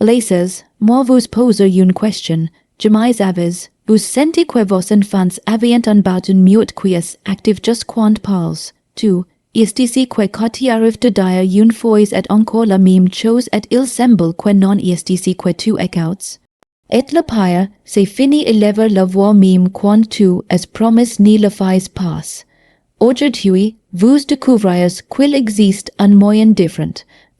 Laces, moi vous poser une question, jamais avez, vous sentez que vos enfants avaient un mieux quies active just quant parles. 2. Est ici que quand il arrive de dire une fois et encore la même chose et il semble que non est ici que tu écoutes. Et le pire, c'est fini elever la voix même quand tu as promis ni le fais pas. Aujourd'hui, vous découvrez qu'il existe un moyen différent.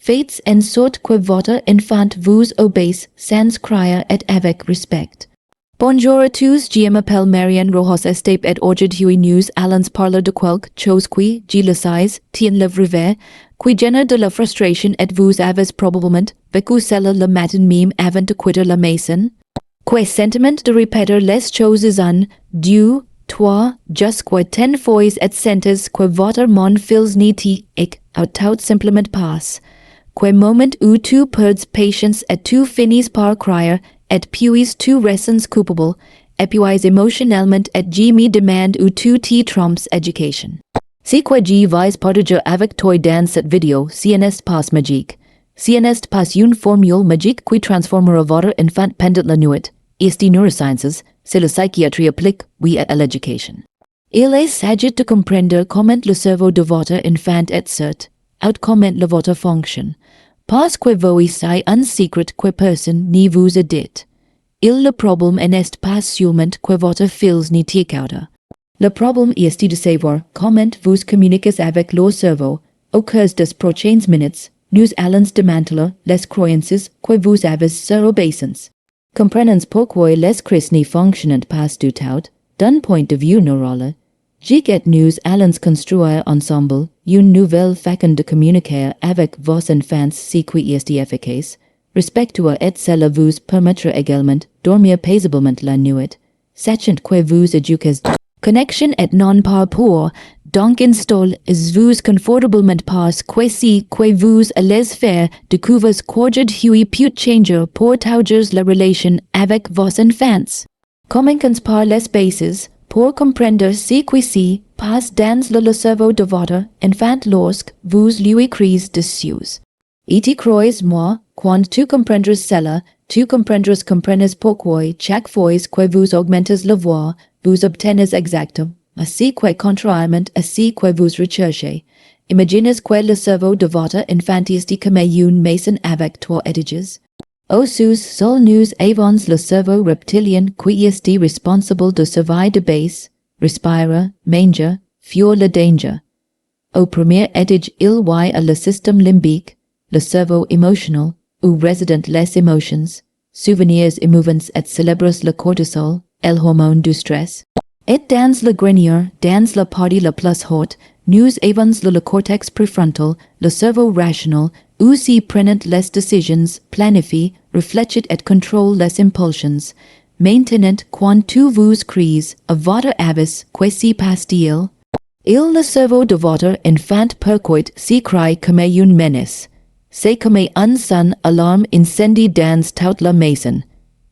Faites en sorte que votre enfant vous obéisse sans crier et avec respect. Bonjour à tous, je m'appelle Marian Rojas Estapé et aujourd'hui nous allons parler de quelque chose qui, je le sais, tient le brevet, qui génère de la frustration et vous avez probablement vécu cela le matin même avant de quitter la maison. Que sentiment de répéter les choses un, deux, trois, jusqu'à 10 fois et sentes que votre monde fils niti et tout simplement passe. Que moment où tu perds patience et tu finis par crier, et puis tu ressens coupable, et puis émotionnellement et je me demande où tu te trompes éducation. Si que je vais partager avec toi dans cette vidéo, si n'est pas magique. Si n'est pas une formule magique qui transformera votre enfant pendant la nuit. Est neurosciences, c'est la psychiatrie applique, oui à l'éducation. Il est sage de comprendre comment le cerveau de votre enfant est certes, out comment la votre fonction. Parce que vous savez un secret que personne ne vous a dit. Le problème n'est pas seulement que votre fils ne t'écoute. Le problème est de savoir comment vous communiquez avec le cerveau. Au cours des prochaines minutes, nous allons démanteler les croyances que vous avez sur obeisance. Comprenons pourquoi les cris ne fonctionnent pas du tout, d'un point de vue neural. Nous allons construire ensemble une nouvelle façon de communiquer avec vos enfants si qui est efficace, respectueux et cela vous permettra également dormir paisiblement la nuit, sachant que vous éduquez. Connexion et non par peur, donc installez-vous confortablement parce que si que vous allez faire découvrir qu'aujourd'hui peut changer pour toujours la relation avec vos enfants. Commençons par les bases. Pour comprendre ce qui se passe dans le cerveau de votre enfant lorsque vous lui écrivez dessus. Et crois-moi, quand tu comprendras cela, tu comprendras pourquoi chaque fois que vous augmentez la voix, vous obtenez exactement ce que contrairement à ce que vous recherchez. Imaginez que le cerveau de votre enfant est comme une maison avec trois étages. Au sous-sol nous avons le cerveau reptilien qui est responsable de surveiller de base, respirer, manger, fuir le danger. Au premier étage il y a le système limbique, le cerveau émotionnel, où résident les émotions, souvenirs émouvants et célèbres le cortisol, el hormone du stress. Et dans le grenier, dans la partie la plus haute, nous avons le cortex préfrontal, le cerveau rationnel, où s'y prennent les décisions, planifient, réfléchissent et contrôlent les impulsions. Maintenant, quand tu vous cries à votre avis, que s'y passe-t-il? Le cerveau de votre enfant percuite s'y crie comme une menace. C'est comme un son alarme incendie dans toute la maison.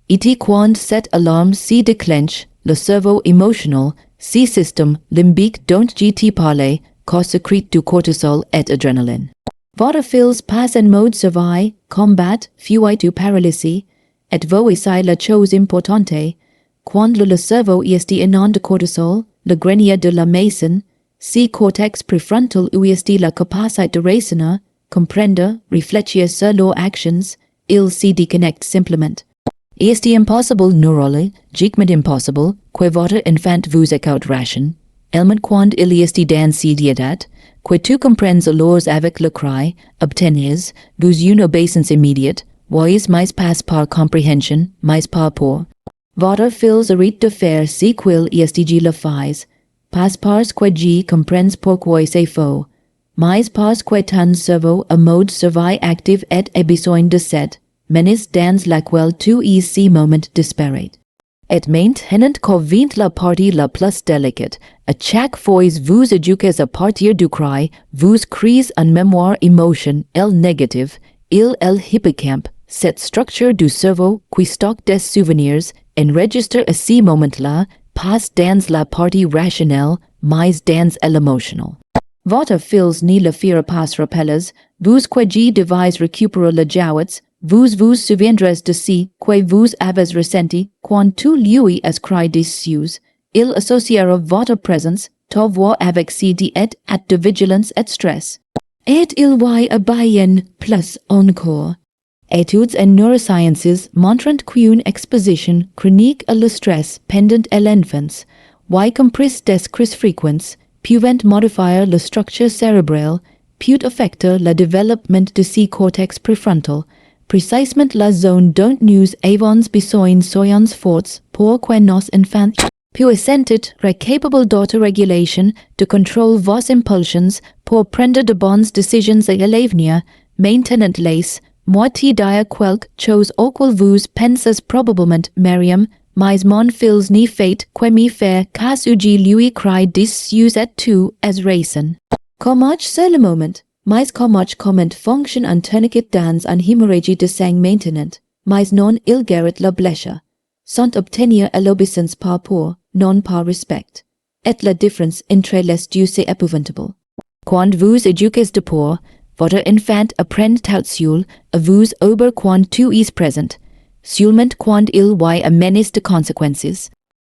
Et quand cette alarme s'y déclenche, le cerveau émotionnel, si système limbique dont je parle, que sécrète du cortisol et adrénaline. Votre fils passe en mode surveille, combat, fuite ou paralysie, et vous essayez la chose importante. Quand le cerveau est inondé de cortisol, le grenier de la maison, si cortex préfrontal où est la capacité de raisonner, comprendre, réfléchir sur leurs actions, il se déconnecte simplement. Est impossible neurally, jigment impossible, que votre enfant vous écoute ration, elment quand il est dans si diétat, que tu comprends alors avec le cri, obtenez, vous une obéissance immédiate, voyez mais passe par compréhension, mais par peur. Votre fils arrête de faire ce qu'il est le fait, passe parce que je comprends pourquoi c'est faux, mais parce que ton cerveau a mode surveille active et a besoin de cette menace dans laquelle tu es si moment disparate. Et maintenant que vient la partie la plus délicate, à chaque fois vous éduquez à partir du cri, vous créez une mémoire émotion, el négative, el hippocampe, cette structure du cerveau qui stocke des souvenirs, enregistre à ce moment-là, passe dans la partie rationnelle, mais dans l'émotionnel. Votre fils ne le fera pas rappelez, vous que je devais récupérer le jouets, vous souviendrez de si, que vous avez ressenti, quand tu lui as crié dessus, il associera votre présence, ta voix avec celle et at de vigilance et stress. Et il y a bien plus encore. Études en neurosciences montrent qu'une exposition chronique à le stress pendant l'enfance, y compris des crises fréquentes, peut modifier la structure cérébrale, peut affecter le développement de ce cortex préfrontal, précisément la zone dont nous avons besoin soyons forts pour que nos enfants puissent sentir capable d'autorégulation, de contrôler vos impulsions pour prendre de bonnes décisions à l'avenir, maintenant les moitié dire quelque chose auquel vous pensez probablement, Mariam, mais mon fils ni fait que me faire cas uji lui cry dessus et tout as raison. Comment c'est le moment, mais comment fonction un tourniquet dans un hémorragie de sang maintenant, mais non il guérit la blessure, sans obtenir l'obéissance par peur, non par respect. Et la différence entre les deux c'est épouvantable. Quand vous éduquez de peur, votre enfant apprend tout seul à vous obéir quand tu es présent, seulement quand il y a menace de conséquences.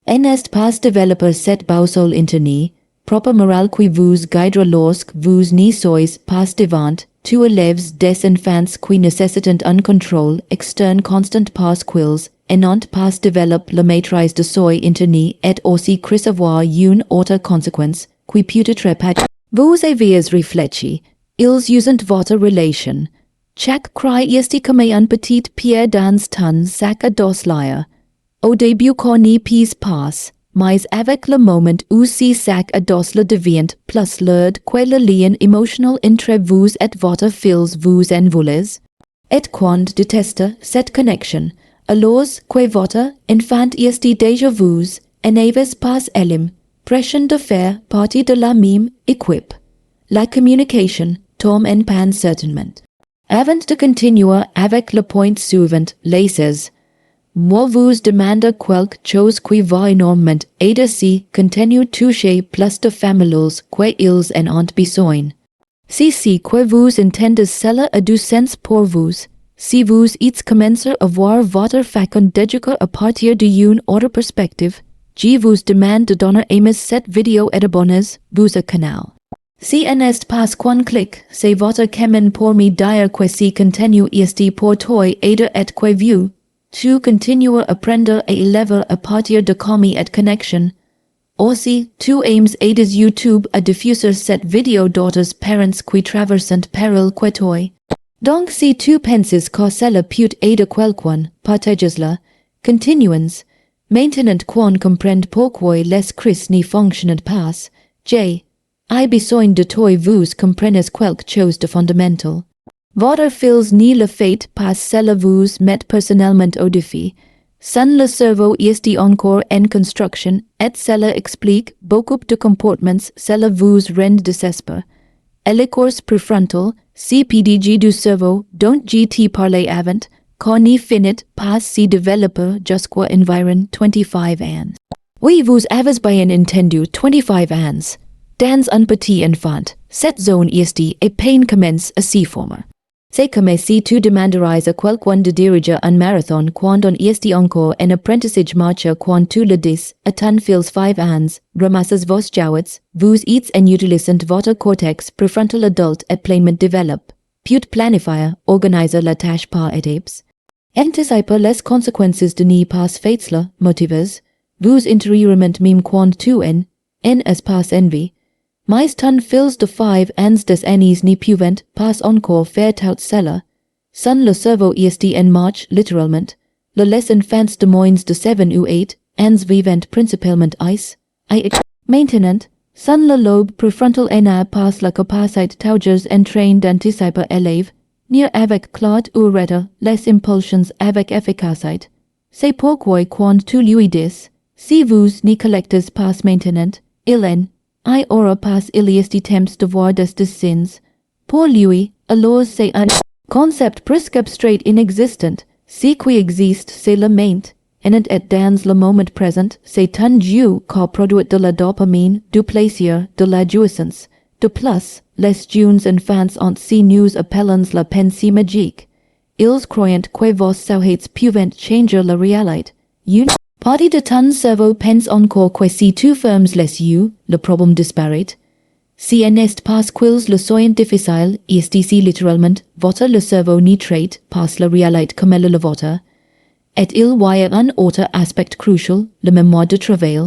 N'est pas développer cette boussole interne, propre morale qui vous guidera lorsque vous n'y soyez pas devant, tu élèves des enfants qui nécessitent un contrôle externe constant parce qu'ils n'ont pas développé la maîtrise de soi interne et aussi recevoir une autre conséquence qui peut être pas. Vous avez réfléchi, ils usent votre relation. Chaque cri est comme un petit pierre dans ton sac à dos liar. Au début qu'on n'y pise pas, mais avec le moment où ce sac à dos le devient plus lourd que le lien émotionnel entre vous et votre fils vous en voulez. Et quand déteste cette connexion, alors que votre enfant est déjà vous, n'avez pas elim, pression de faire partie de la même équipe. La communication tombe en panne certainement. Avant de continuer avec le point suivant, laissez. Moi vous demande quelque chose qui va énormément aider si continue toucher plus de familles que ils en ont besoin. Si que vous entendez cela a du sens pour vous, si vous êtes commencé à voir votre façon d'éduquer à partir d'une autre perspective, je vous demande de donner aimer cette vidéo et d'abonner-vous au canal. Si n'est pas qu'un clic, c'est votre chemin pour me dire que si contenu est pour toi aider et que vous, tu continues à apprendre à élever à partir de commis et connexion. Aussi, tu aimes aider YouTube à diffuser cette vidéo d'autres parents qui traversent péril que toi. Donc si tu penses que cela peut aider quelqu'un, partage-la. Continuons. Maintenant qu'on comprend pourquoi les cris n'y fonctionnent pas, j'ai besoin de toi vous comprenez quelque chose de fondamental. Votre fils ni le fait pas cela vous met personnellement au défi. Sans le cerveau est encore en construction et cela explique beaucoup de comportements cela vous rend désespéré. Les courses préfrontales, CPDG du cerveau dont GT parler avant, qu'on n'y finit pas si développer jusqu'à environ 25 ans. Oui vous avez bien entendu 25 ans. Dans un petit enfant, cette zone est et peine commence à s'y former. C'est comme si tu demanderais à quelqu'un de diriger un marathon quand on est encore en apprentissage marcha quand tu le dis, à ton fils 5 ans, ramasses vos jouets, vous êtes en utilisant votre cortex préfrontal adulte et pleinement développé, peut planifier, organiser la tâche par étapes. Anticiper les conséquences de n'y pas faites-la, motives, vous intérieurement même quand tu en espace envie. Mais ton fils de 5 ans des années n'y pouvant pas encore faire tout cela. Sans le cerveau est en marche littéralement. Les enfants de moins de 7 ou 8 ans vivant principalement ice. Maintenant, sans le lobe préfrontal n'a pas la capacité toujours en train d'anticiper élève, ni avec clarté ou reta les impulsions avec efficacité. C'est pourquoi quand tu lui dis, si vous n'y collectez pas maintenant, il aura pas il est temps de voir des décisions. Pour lui, alors c'est un concept presque abstrait inexistent. Ce qui existe c'est le ment, et dans le moment présent, c'est un jeu qui produit de la dopamine, du plaisir, de la jouissance. De plus, les jeunes enfants ont si nous appelons la pensée magique. ils croyant que vos souhaits pouvant changer la réalité. Une partie de ton cerveau pense encore que si tu fermes les yeux, le problème disparaît. Si n'est pas quils le soyent difficile, ici littéralement, votre le cerveau ni trait, pas la réalité comme elle le votre. Et il y a un autre aspect crucial, la mémoire de travail.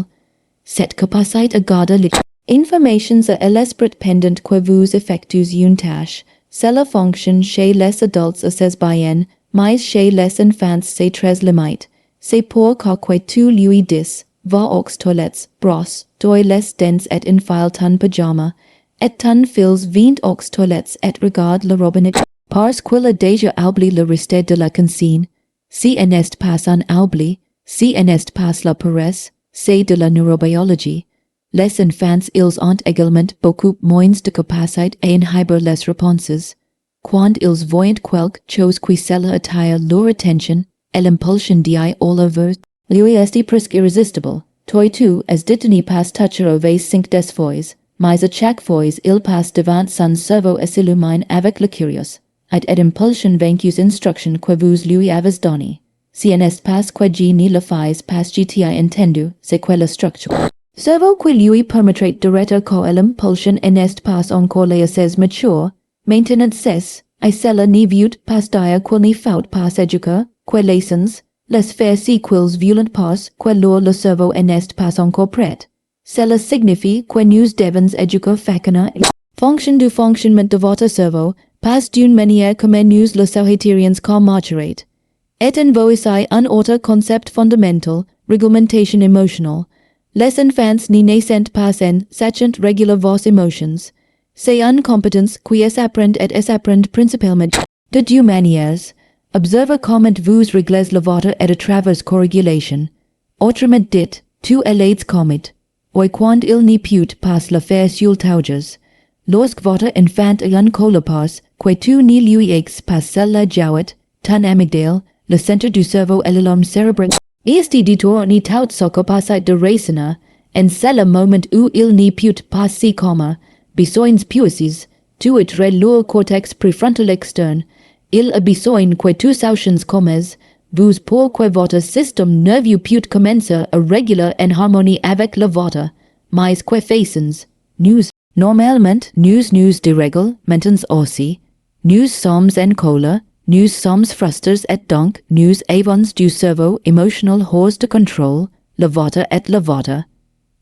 Cette capacité à garder les informations à l'esprit pendant que vous effectuez une tâche, cela fonctionne chez les adultes à 16 bien, mais chez les enfants c'est très limité. C'est pour que tu lui dis, va aux toilettes, brosse, toi les dents et enfile ton pyjama, et ton fils vint aux toilettes et regarde le robinet, parce qu'il a déjà oublié le reste de la consigne. Si n'est pas un oubli, si n'est pas la paresse, c'est de la neurobiologie. Les enfants ils ont également beaucoup moins de capacité à inhiber les réponses. Quand ils voient quelque chose qui cela attire leur attention, l'impulsion d'y aller vers lui est presque irrésistible. Toi tu as détenu pas toucher avec 5 des fois, mais à chaque fois il passe devant son cerveau et s'illumine avec la curiosité. Et impulsion vaincus instruction que vous lui avez donné. Si n'est pas que ni le fais pas gti entendu, c'est que la structure. Cerveau que lui permettrait d'arrêter que l'impulsion n'est pas encore assez mature, maintenant c'est, et cela ni vieux pas dire qu'il n'y faut pas éduquer, que lessons, les faire si quils violent pas, que le cerveau n'est pas encore prêt. Cela signifie que nous devons éduquer chacun fonction du fonctionnement de votre cerveau, pas d'une manière comme nous le souhaiterions qu'en marcherait. Et en voici un autre concept fondamental, réglementation émotionnelle. Les enfants n'y naissent pas en sachant réguler vos émotions. C'est une compétence qui s'apprend et s'apprend principalement de deux manières. Observe comment vous réglez le vôtre et à travers corrélation. Autrement dit, tu allez comment. Ou quand il n'y peut pas le faire sur tauges. Lorsque votre enfant est en colère, que tu n'y lui aies pas la jouet, ton amygdale, le centre du cerveau et l'alarme cérébral, est détour ni tout sa capacité de raisonner, en c'est moment où il n'y peut pas si comme, besoin puisses, tu es le cortex préfrontal externe, il a besoin que tu sachions comment, vous pour que votre système nerveux peut commencer à réguler en harmonie avec le vôtre, mais que façons, nous. Normalement, nous dérègle, maintenant aussi, nous sommes en colère, nous sommes frustrés et donc nous avons du cerveau émotionnel hors de contrôle, le vôtre et le vôtre.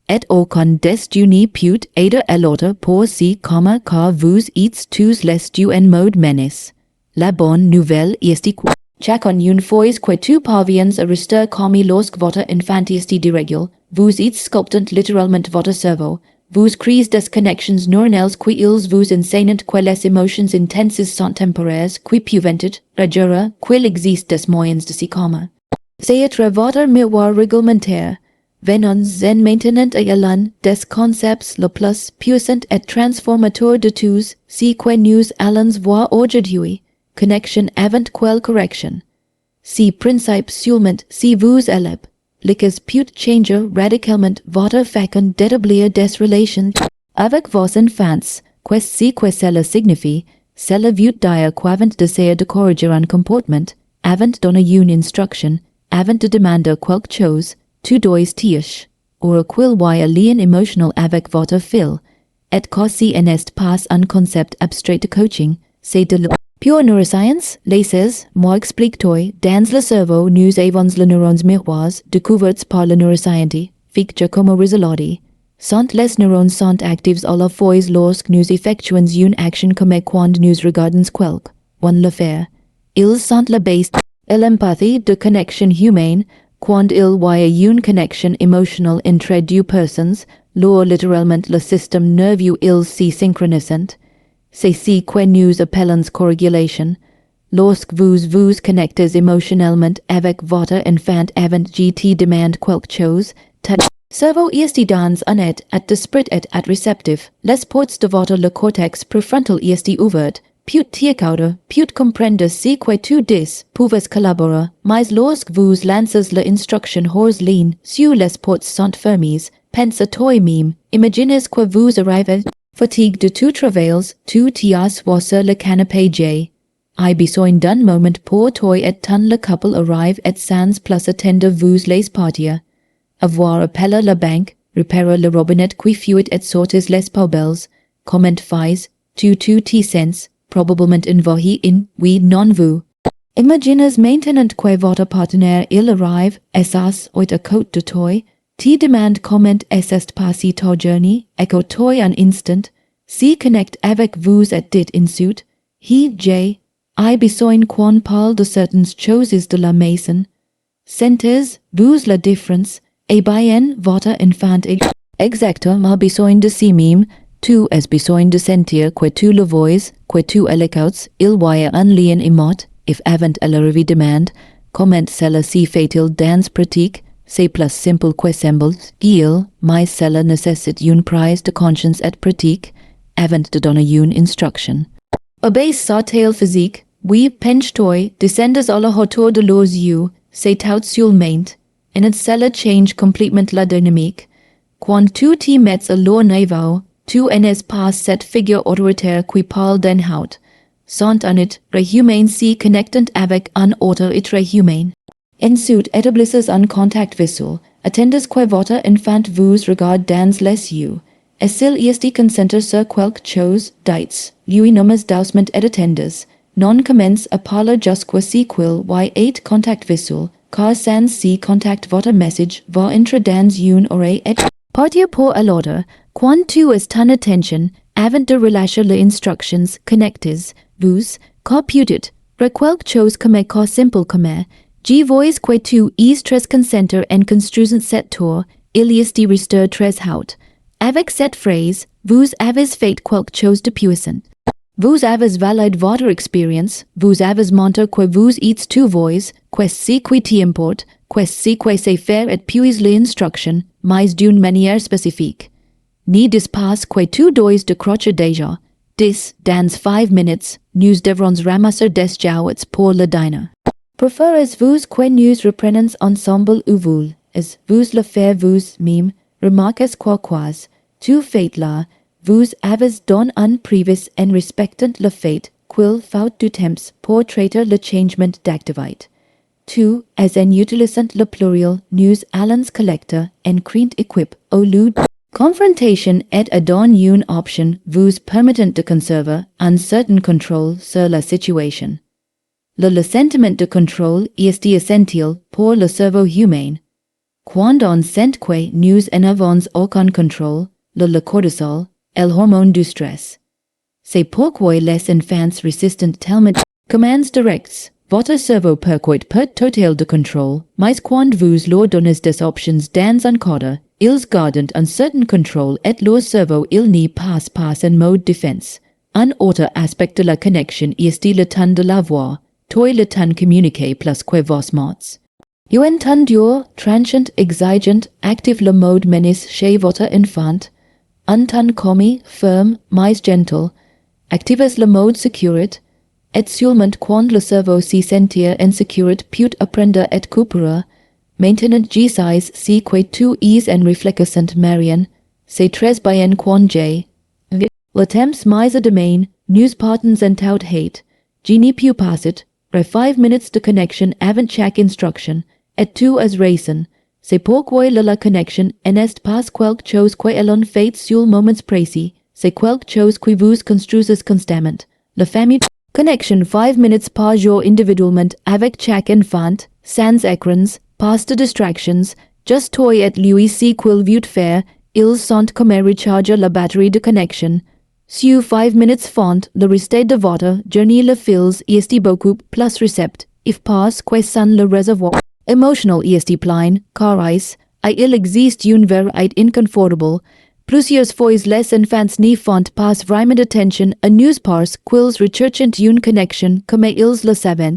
Et aucun des deux n'y peut aider à l'autre pour si comme car vous êtes tous les deux en mode menace. La bonne nouvelle est que chacun une fois que tu parviens à rester calme lorsque votre enfant est dérègle, vous êtes sculptant littéralement votre cerveau. Vous créez des connexions neuronales qui ils vous enseignent que les émotions intenses sont temporaires, qui peuvent réduire, qu'il existe des moyens de s'y calmer. C'est à travers votre miroir réglementaire. Venons en maintenant à l'un des concepts le plus puissant et transformateur de tous, si que nous allons voir aujourd'hui, connexion avant quelle correction. Si principe seulement si vous élève. Liquez peut changer radicalement votre façon d'établir des relations avec vos enfants, que cela signifie, cela veut dire qu'avant d'essayer de corriger un comportement, avant de donner une instruction, avant de demander quelque chose, tu dois tirer, ou qu'il y a lien émotionnel avec votre fil, et que si n'est pas un concept abstrait de coaching, c'est de pure neuroscience, laissez, moi explique-toi, dans le cerveau nous avons les neurones miroirs, découverts par la neuroscience, fiche comme résultat. Sont les neurones sont actifs à la fois lorsque nous effectuons une action comme quand nous regardons quelque, on le fait. Ils sont la base de l'empathie de connexion humaine, quand il y a une connexion émotionnelle entre deux personnes, lors littéralement le système nerveux ils s'y synchronisent. C'est si que nous appelons corrélation. Lorsque vous vous connectez émotionnellement avec votre enfant avant gt demande quelque chose, votre cerveau est dans un état d'esprit et réceptif. Les portes de votre le cortex préfrontal est ouvert, peut t'écouter, peut comprendre si que tu dis, pouvez collaborer, mais lorsque vous lancez l'instruction hors ligne, sur les portes sont fermées, pense à toi-même, imaginez que vous arrivez. Fatigue de tout travails, tu t'y assois sur le canapé J. I besoin d'un moment pour toi et ton le couple arrive et sans plus attendre vous les partir. Avoir appella la banque, repara le robinet qui fuit et sortes les poubelles, comment fais, tu sens, probablement envoyé in, oui non vous. Imagines maintenant que votre partenaire il arrive, essas oit a côte de toi, ti demande comment est passé ta journée, echo toi un instant, si connect avec vous et dit ensuite, he, I besoin qu'on parle de certaines choses de la maison. Sentez, vous la différence, et bien votre enfant exactement besoin de si même, tu es besoin de sentir que tu le vois, que tu l'écoutes, il voit un lien émote, if avant elle arrive demande, comment cela si fait-il dans pratique, c'est plus simple que semble, il, mais cela nécessite une prise de conscience et pratique, avant de donner une instruction. Obéis sa tail physique, oui penche-toi, descendes à la hauteur de leurs yeux, c'est tout seulement, et cela change complètement la dynamique. Quand tu t'y mets à leur niveau, tu n'es pas cette figure autoritaire qui parle d'un haut. Sont en it, rehumain si connectant avec un autre être humain. Ensuite établisses un contact visuel, attendes que votre enfant vous regarde dans les yeux. Et s'il est consenter sur quelque chose, dites, lui nommes doucement et attendes, non commence à parler jusqu'à si qu'il y ait contact visuel, car sans si contact votre message va entrer dans une oreille et partir pour l'autre. Quand tu es ton attention, avant de relâcher les instructions connectes, vous, computet, quelque chose comme car simple comme, G voice que tu es très consenter en construisant cette tour, il est resté très haut. Avec cette phrase, vous avez fait quelque chose de puissant. Vous avez valide votre expérience, vous avez montré que vous êtes tu vois, que si qui t'importe, que si que c'est faire et puis l'instruction, mais d'une manière spécifique. Ni dispasse que tu dois de crocher déjà. Dans 5 minutes, nous devrons ramasser des jouets pour le dîner. Préférez-vous que nous reprenions ensemble ou vous le faire vous-même, remarquez quoi, tu faites là, vous avez don un prévis en respectant le fait qu'il faut du temps pour traiter le changement d'activité. Tu, as en utilisant le pluriel, nous allons collecter en crient équipe au lieu confrontation et à don une option vous permettant de conserver un certain contrôle sur la situation. Le sentiment de contrôle est essentiel pour le cerveau humain. Quand on sent que nous n'avons aucun contrôle, le cortisol, el hormone du stress. C'est pourquoi les enfants résistent tellement commandes directes. Votre cerveau percuit per total de contrôle, mais quand vous leur donnez des options dans un cadre, ils gardent un certain contrôle et leur cerveau il n'y passe pas en mode défense. Un autre aspect de la connexion est le temps de la voix, toi le temps communiquer plus que vos mots. Un temps dur, tranchant, exigeant, active le mode menace chez votre enfant. Un temps commis, ferme, mais gentle, actives le mode sécurité, et seulement quand le cerveau s'y sentir en sécurité peut apprendre et coopérer. Maintenant je sais si que tu es en réfléchissant Marian, c'est très bien quand le temps mais demain, nous partons en tout hate, je n'y peux pas it, 5 minutes de connexion avant chaque instruction, et tu as raison. C'est pourquoi la connexion n'est pas quelque chose que l'on fait sur moments précis, c'est quelque chose que vous construisez constamment. La famille connexion 5 minutes par jour individuellement avec chaque enfant, sans écrans, pas de distractions, juste toi et lui si qu'il veut faire, ils sont comme recharger la batterie de connexion. Sur 5 minutes font, le reste de votre journée le fils est beaucoup plus récept, if pas que sans le réservoir. Emotional est plein, car il existe une vérité inconfortable. Plusieurs fois les enfants n'y font pas vraiment attention à nous parce qu'ils recherchent une connexion comme ils le savent.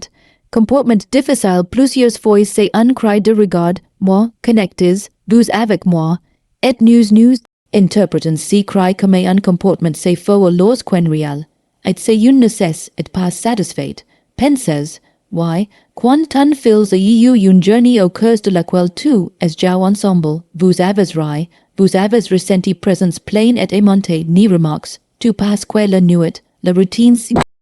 Comportement difficile plusieurs fois c'est un cri de regard, moi, connectes, vous avec moi, et nous interprétons si cri comme un comportement c'est faux lorsqu'en réel. Et c'est une nécessité et pas satisfait. Pensez, why, quand un fils a eu une journée au cours de laquelle tu es jau ensemble, vous avez ri, vous avez ressenti présence pleine et aimantée ni remarques, tu passes que la nuit, la routine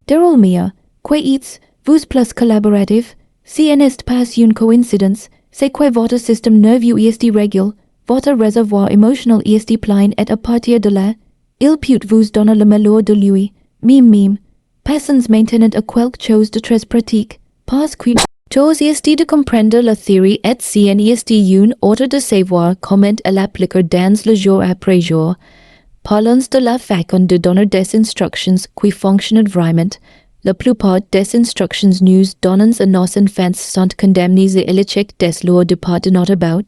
déroule mieux, Que eats, vous plus collaborative, si est pas une coïncidence, c'est que votre système nerveux est régule, votre réservoir émotionnel est plein et à partir de là, il peut vous donner le meilleur de lui, mime. Passons maintenant à quelque chose de très pratique, parce que chose est de comprendre la théorie et si est une ordre de savoir comment elle applique dans le jour après jour. Parlons de la façon de donner des instructions qui fonctionnent vraiment. La plupart des instructions nous donnent à nos enfants sont condamnées à l'échec des lors de part de notre but.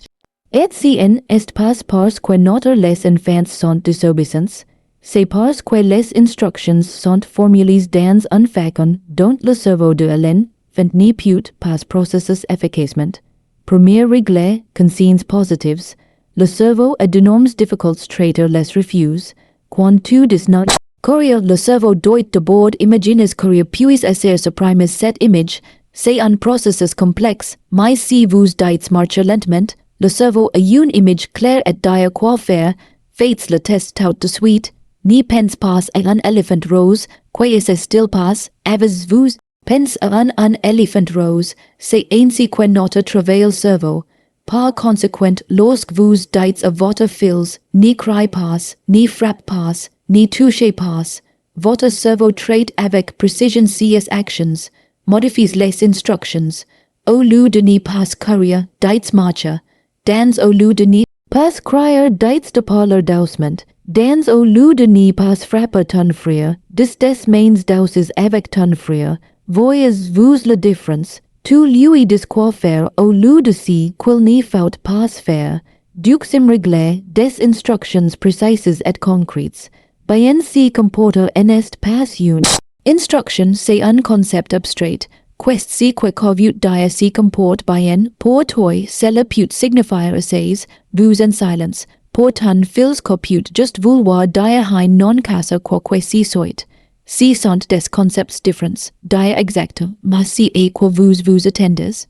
Et si est pas parce que notre les enfants sont désobéissants, c'est parce que les instructions sont formulées dans une façon dont le cerveau de l'enfant ne peut pas processer efficacement. Première règle, consignes positives. Le cerveau a d'énormes difficultés traiter les refus. Quand tu dis not courir, le cerveau doit d'abord imaginer courir puis essayer supprimer cette image. C'est un processus complexe, mais si vous dites marcher lentement, le cerveau a une image claire et dire quoi faire. Faites le test tout de suite. Ni pense pas à un éléphant rose, que c'est still pas, avez-vous pense à un éléphant rose, c'est ainsi que notre travail cerveau. Par conséquent, lorsque vous dites à votre fils, ni crie pas, ni frappe pas, ni touche pas, votre cerveau traite avec précision ces actions, modifie les instructions. Au lieu de ne pas courir, dites marcher. Dans au lieu de ne pas crier, dites de parler doucement. Dans au lieu de ne pas frapper ton frère, dis des mains douces avec ton frère. Voyez-vous la différence? Tu lui dis quoi faire au lieu de si qu'il ne faut pas faire. Duxim régler des instructions précises et concrètes. Bien si comporter n'est pas une instruction, c'est un concept abstrait. Questi que vous dire si comporte bien, pour toi, cela peut signifier essays, vous en silence. Pour ton fils que peut juste vouloir dire hein non casa quoi que si soit. Si sont des concepts différents, dire exacto, mais si et que vous attendez.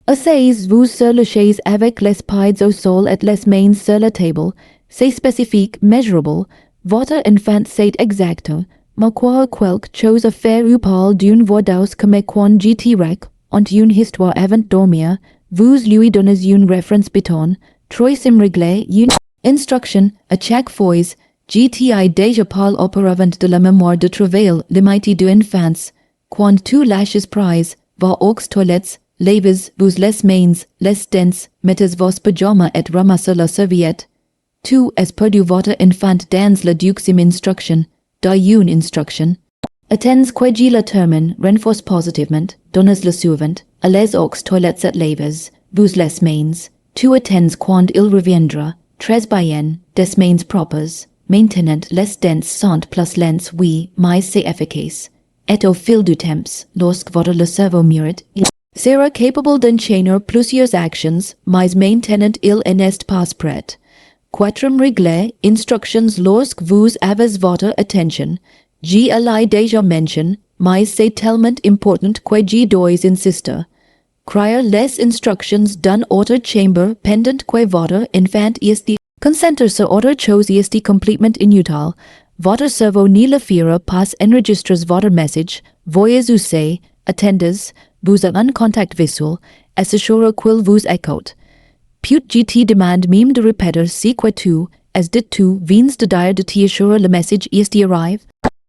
Asseyez-vous sur la chaise avec les pieds au sol et les mains sur la table, c'est spécifique, measurable, votre enfant sait exacto, mais quoi quelque chose à faire ou parle d'une voix douce comme quand j'étais ont une histoire avant dormir, vous lui donnez une référence béton, troisième règle, une instruction, à chaque fois, GTI déjà parle auparavant de la mémoire de travail limitée de enfance. Quand tu lâches prise, va aux toilettes, lavez-vous les mains, les dents, mettez vos pyjamas et ramassez la serviette. Tu as perdu votre enfant dans la deuxième instruction, da une instruction. Attends que la termine, renforce positivement, donnes la suivante, allez aux toilettes et lavez, vous les mains. Tu attends quand il reviendra, très bien, des mains propres. Maintenant les dents sont plus lents oui, mais c'est efficace. Et au fil du temps, lorsque votre le cerveau mûrit, il sera capable d'enchaîner plusieurs actions, mais maintenant il n'est pas prêt. Quatrième règle, instructions lorsque vous avez votre attention. J'y l'ai déjà mentionné, mais c'est tellement important que j'y dois insister. Crier les instructions d'un autre chamber pendant que votre enfant est concentrer sur autre chose est complètement inutile. Votre cerveau ne le fera pas enregistrer votre message. Voyez-vous c'est, attendez, vous avez un contact visuel, assure qu'il vous écoute. Peut te demande même de répéter si que tu, as dit tu, viens de dire de t'assurer le message est arrive.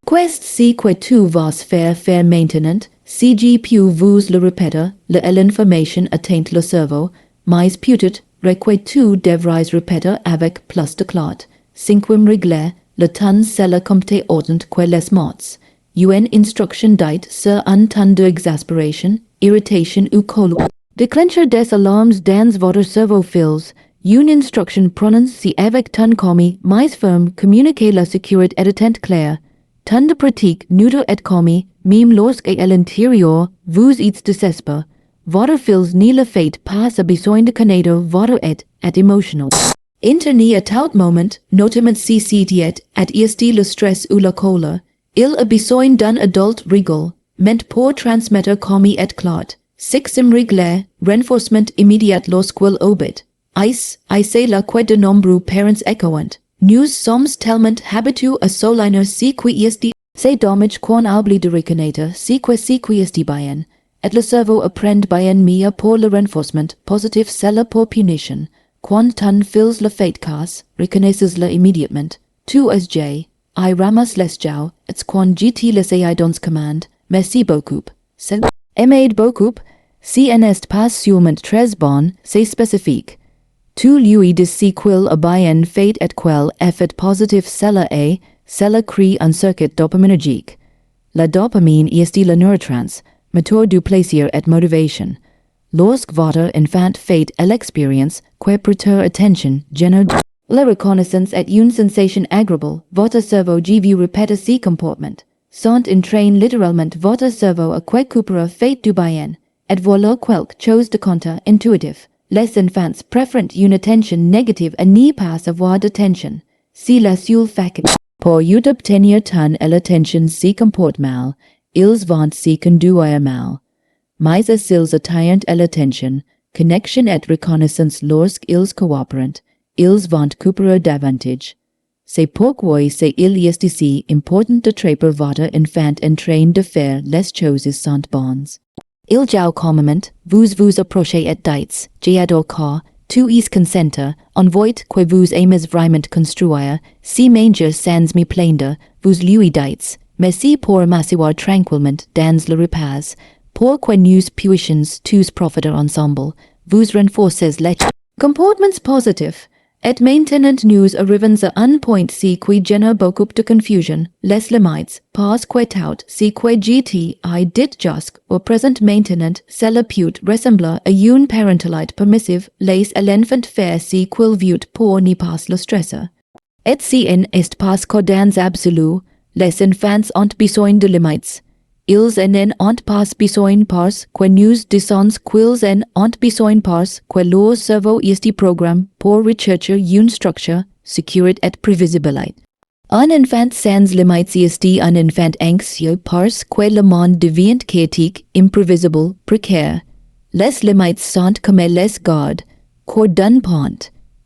Quest si que tu vas faire maintenant, si je peux vous le répéter, l'information atteint le cerveau, mais peut-être que tu devrais répéter avec plus de clarté. Cinquième règle, le temps c'est le compte autant que les mots. Une instruction dite sur un temps d'exaspération, irritation ou colère. Déclencher des alarmes dans votre cerveau fils. Une instruction prononce avec ton commis, mais ferme, communiquer la sécurité et attente claire. Ton de pratique, neutre et commis, même lorsque à l'intérieur, vous êtes désespéré. Votre fils ne le fait pas a besoin de connaître votre et émotionnel. Interni à tout moment, notamment si c'est est le stress ou la colère. Il a besoin d'un adulte régal, ment pour transmettre commis et clart. Sixième règle, renforcement immédiat lorsqu'il obéit. C'est la que de nombreux parents écoutent. Nous sommes tellement habitués à souligner ce qui est C'est dommage qu'on oublie de reconnaître si esti bien. Et le cerveau apprend bien mieux pour le renforcement positif c'est la pour punition. Quand ton fills le fait cas, reconnaisses-le immédiatement. Tu es j. I ramas les jau, et quand gt les ai dans commande. Merci beaucoup. C'est aimé beaucoup. Si n'est pas sûrement très bon, c'est spécifique. Tu lui dis si quel a bien fait et quel effet positif cela crée un circuit dopaminergique. La dopamine est la neurotrans, moteur du plaisir et motivation. Lorsque votre enfant fait l'expérience, que prêter attention, génère la reconnaissance et une sensation agréable, votre cerveau vous répète ce comportement. Sont entraîne littéralement votre cerveau à que coopèrent fait du bien, et voilà quelque chose de contre-intuitif. Les enfants préfèrent une attention négative à n'y pas avoir d'attention. Si la seule faculté pour d'obtenir ton et l'attention se comporte mal, ils vont se conduire mal. Mais s'ils attirent l'attention, connexion et reconnaissance lorsqu'ils coopèrent, ils vont coopérer davantage. C'est pourquoi c'est il est ici important de trapper votre enfant en train de faire les choses sont bonnes. Il jau calmement, vous approchez et dites, j'adore car, tu es consenter, en voit que vous aimez vraiment construire, si manger sans me plaindre, vous lui dites, merci pour m'asseoir tranquillement dans le repas, pour que nous puissions tous profiter ensemble, vous renforcez les comportements positifs. Et maintenant nous arrivons à un point si qui génère beaucoup de confusion, les limites, parce que tout si que gt I dit jusque au présent maintenant cela peut ressembler à une parentalité permissive, les l'enfant faire si qu'il veut pour n'y pas le stresser. Et si est parce que dans absolu, les enfants ont besoin de limites. Ils ont pas besoin parce que nous disons qu'ils ont besoin parce que leur cerveau est programme pour rechercher une structure, sécurité et prévisibilité. Un enfant sans limites est un enfant anxieux parce que le monde devient chaotique, imprévisible, précaire. Les limites sont comme les gardes, corps d'un pont.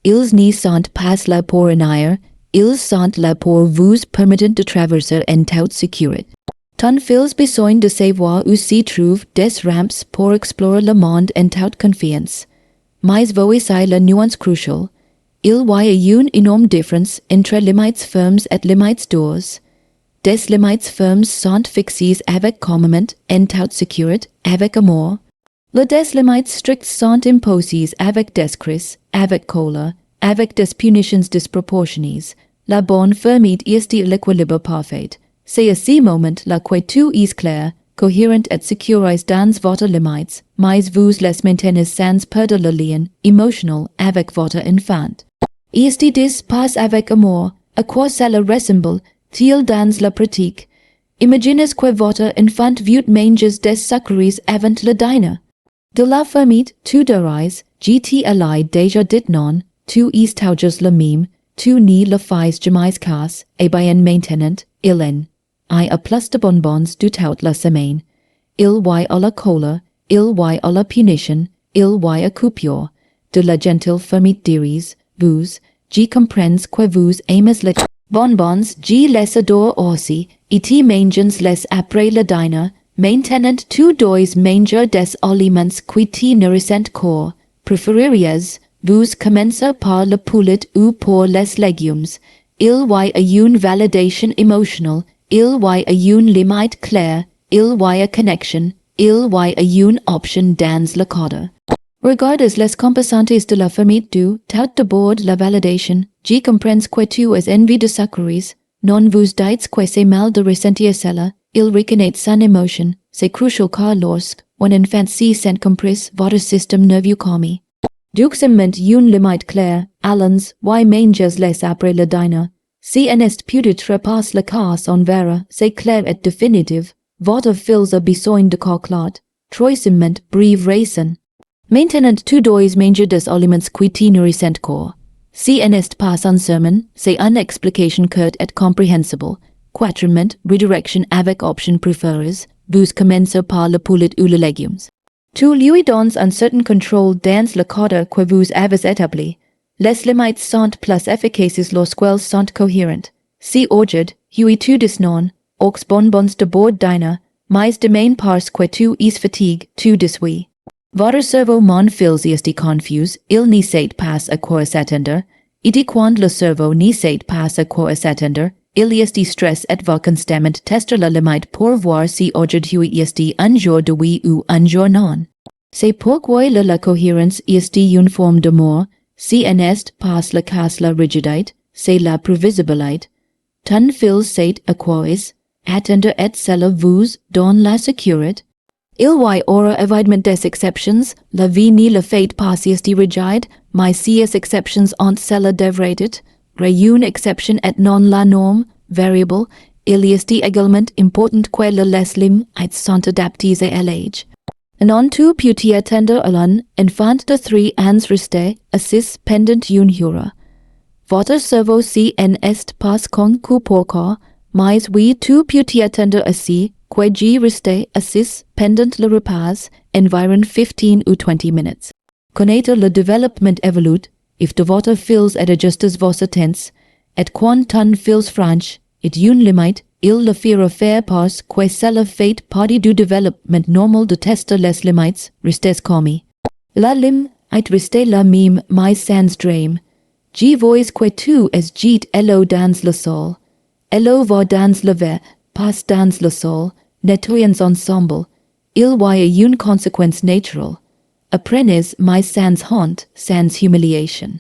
Ils n'y sont pas là pour unir, ils sont là pour vous permettre de traverser en toute sécurité. Ton fils besoin de savoir où s'y trouve des ramps pour explorer le monde en toute confiance. Mais voici la nuance cruciale. Il y a une énorme différence entre limites fermes et limites dures. Des limites fermes sont fixées avec calmement, en toute sécurité, avec amour. Les des limites strictes sont imposées avec des cris, avec colère, avec des punitions disproportionnées. La bonne fermeté est l'équilibre parfait. C'est à ce moment là que tout est clair, cohérent et sécurisé dans votre limites, mais vous les maintenez sans perdre le lien émotionnel avec votre enfant. Est pas avec amour, à quoi cela ressemble-t-il dans la pratique? Imaginez que votre enfant veut manger des sucreries avant le dîner. De la fermite, tu dirais, gt alai déjà dit non, tu es toujours le même, tu n'y le fais jamais cas, et bien maintenant, il en. I a plus de bonbons du toute la semaine. Il y a la cola, il y a la punition, il y a coupure. De la gentile fermite diris, vous, j'y comprends que vous aimez les bonbons, j'y les adore aussi, et ti mangens les après le dîner, maintenant tu dois manger des aliments qui ti nourrissent corps. Préféreriez, vous commencer par le poulet ou pour les légumes. Il y a une validation émotionnelle. Il y a une limite claire, il y a connexion, il y a une option dans le cadre. Regardez les composantes de la fermite du tout d'abord la validation, j'y comprends que tu es envie de sucreries, non vous dites que c'est mal de ressentir cela, il reconnaît son émotion, c'est crucial car lorsque, un enfant se sent compris, votre système nerveux calme. Duxement une limite claire, allons, y manges les après le dîner. Si n'est peut trepasser la casse en vera, c'est clair et définitive, votre fils a besoin de calclat, troisièmement brève raison. Maintenant tu dois manger des aliments qui te nourrissent corps. Si n'est pas un sermon, c'est une explication courte et compréhensible. Quatrièmement, redirection avec option préférées, vous commencez par le poulet ou les légumes. Tu lui donnes un certain contrôle dans le cadre que vous avez établi. Les limites sont plus efficaces lorsqu'elles sont cohérentes. Si ordered, tu dis non, aux bonbons de bord diner, mais demain parce que tu es fatigue, tu déçois. Votre cerveau mon fils est confus, il ne sait pas à quoi s'attendre, et quand le cerveau ne sait pas à quoi s'attendre, il est stress et va constamment tester la limite pour voir si aujourd'hui est un jour de oui ou un jour non. C'est pourquoi la cohérence est une forme d'amour, si n'est pas le cas la rigidité, c'est la prévisibilité. Ton fils sait à quoi attendre et cela vous donne la sécurité. Il y aura évidemment des exceptions, la vie ne le fait pas est rigide, mais si les exceptions ont cela devrait être, une exception et non la norme, variable, il est également important que les limites sont adaptées à l'âge. Non tu peux attendre à l'un enfant de 3 ans rester assis pendant une heure. Votre cerveau si n'est pas conçu pour ça, mais oui tu peux attendre assis, que j'y reste assis pendant le repas, environ 15 ou 20 minutes. Connaître le développement évolue, if de votre fils et ajustes vos temps, et quand ton fils franch, et une limite, il le fera faire parce que cela fait partie du développement normal de tester les limites, restes commis. La limite reste la même mais sans drame. J'y vois que tu es gîte elo dans le sol. Elo va dans le verre, passe dans le sol, nettoyons ensemble. Il y a une conséquence naturelle. Apprenez mais sans honte, sans humiliation.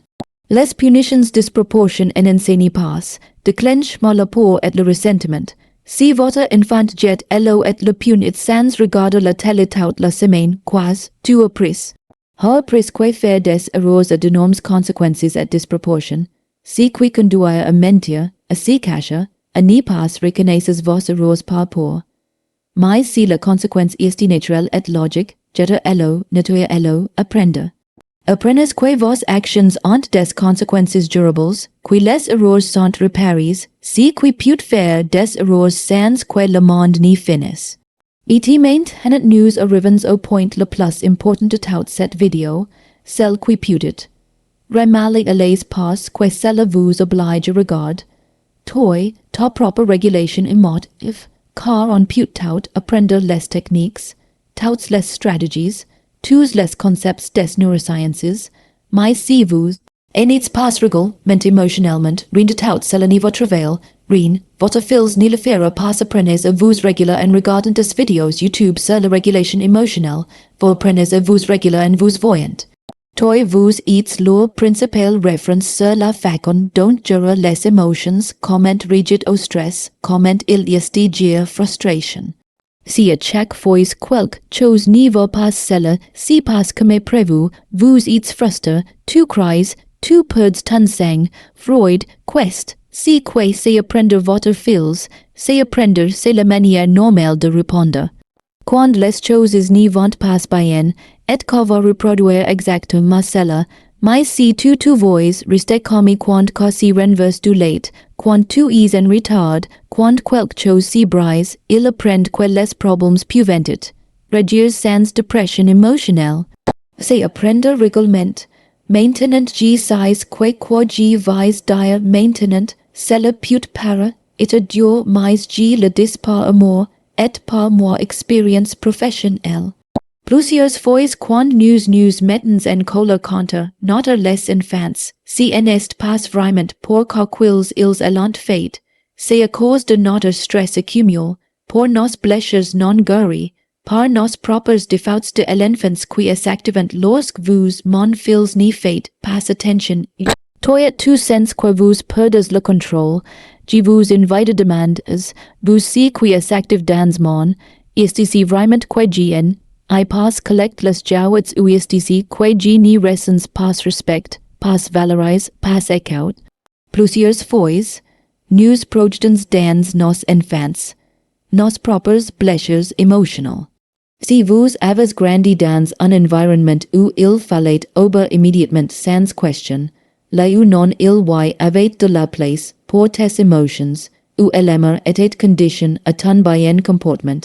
Les punitions disproportionnées n'enseignent pas, déclenchent la peur et le ressentiment. Si votre enfant jette elo et le punit sans regarder la telle la semaine, quasi, tu appris. Ha appris que faire des erreurs a d'énormes conséquences et disproportion. Si qui conduire à mentir, à se cacher, à ne pas reconnaître vos erreurs par peur. Mais si la conséquence est naturelle et logique, jeter elo, nettoyer elo, apprendre. Apprenez que vos actions ont des conséquences durables, que les erreurs sont réparées, si qui peut faire des erreurs sans que le monde n'y finisse. Et maintenant nous arrivons au point le plus important de toute cette vidéo, celle qui peut. Remarquez à l'aise parce que cela vous oblige à regarder. Toi, ta propre régulation émotive, car on peut tout apprendre les techniques, toutes les stratégies, tous les concepts des neurosciences, mais si vous n'êtes pas régulièrement émotionnellement, rien de tout cela ne va travailler, rien, votre fils ne le fera pas apprenez à vous réguler en regardant des vidéos YouTube sur la régulation émotionnelle, vous apprenez à vous réguler en vous voyant. Toi vous êtes leur principale référence sur la façon dont gérer les émotions, comment réagir au stress, comment il est gérer frustration. Si à chaque fois quelque chose ne va pas cela si passe comme prévu, vous êtes frustré, tu cries, tu perds ton sang, Freud, quest, si que c'est apprendre votre fils, c'est apprendre c'est la manière normale de répondre. Quand les choses ne vont pas bien, et que va reproduire exactement cela, mais si tu vois rester comme quand que si renverse du late, quand tu es en retard, quand quelque chose si brise, il apprend que les problèmes peuvent être réduire sans dépression émotionnelle. C'est apprendre régulièrement. Maintenant je sais que quoi je vais dire maintenant, cela peut paraître dur mais je le dis par amour, et par moi expérience professionnelle. Plusieurs fois quand nous mettons en colère contre notre les enfants, si n'est pas vraiment pour qu'ils ils allant fait, c'est à cause de notre stress accumulé, pour nos blessures non guéries, par nos propres défauts de l'enfance qui s'activent lorsque vous mon fils n'y faites pas attention. Toi tu sens que vous perdez le contrôle, je vous invite demandes, vous si qui s'active dans mon, est ici vraiment que j'en, I pas collect les jouets ou est ici que je n'y ressens pas respect, pas valorise, pas écoute. Plusieurs fois, nous projetons dans nos enfants, nos propres blessures émotionnelles. Si vous avez grandi dans un environnement où il fallait obéir immédiatement sans question, là où non il y avait de la place pour tes émotions, où l'amour était condition à ton bien comportement,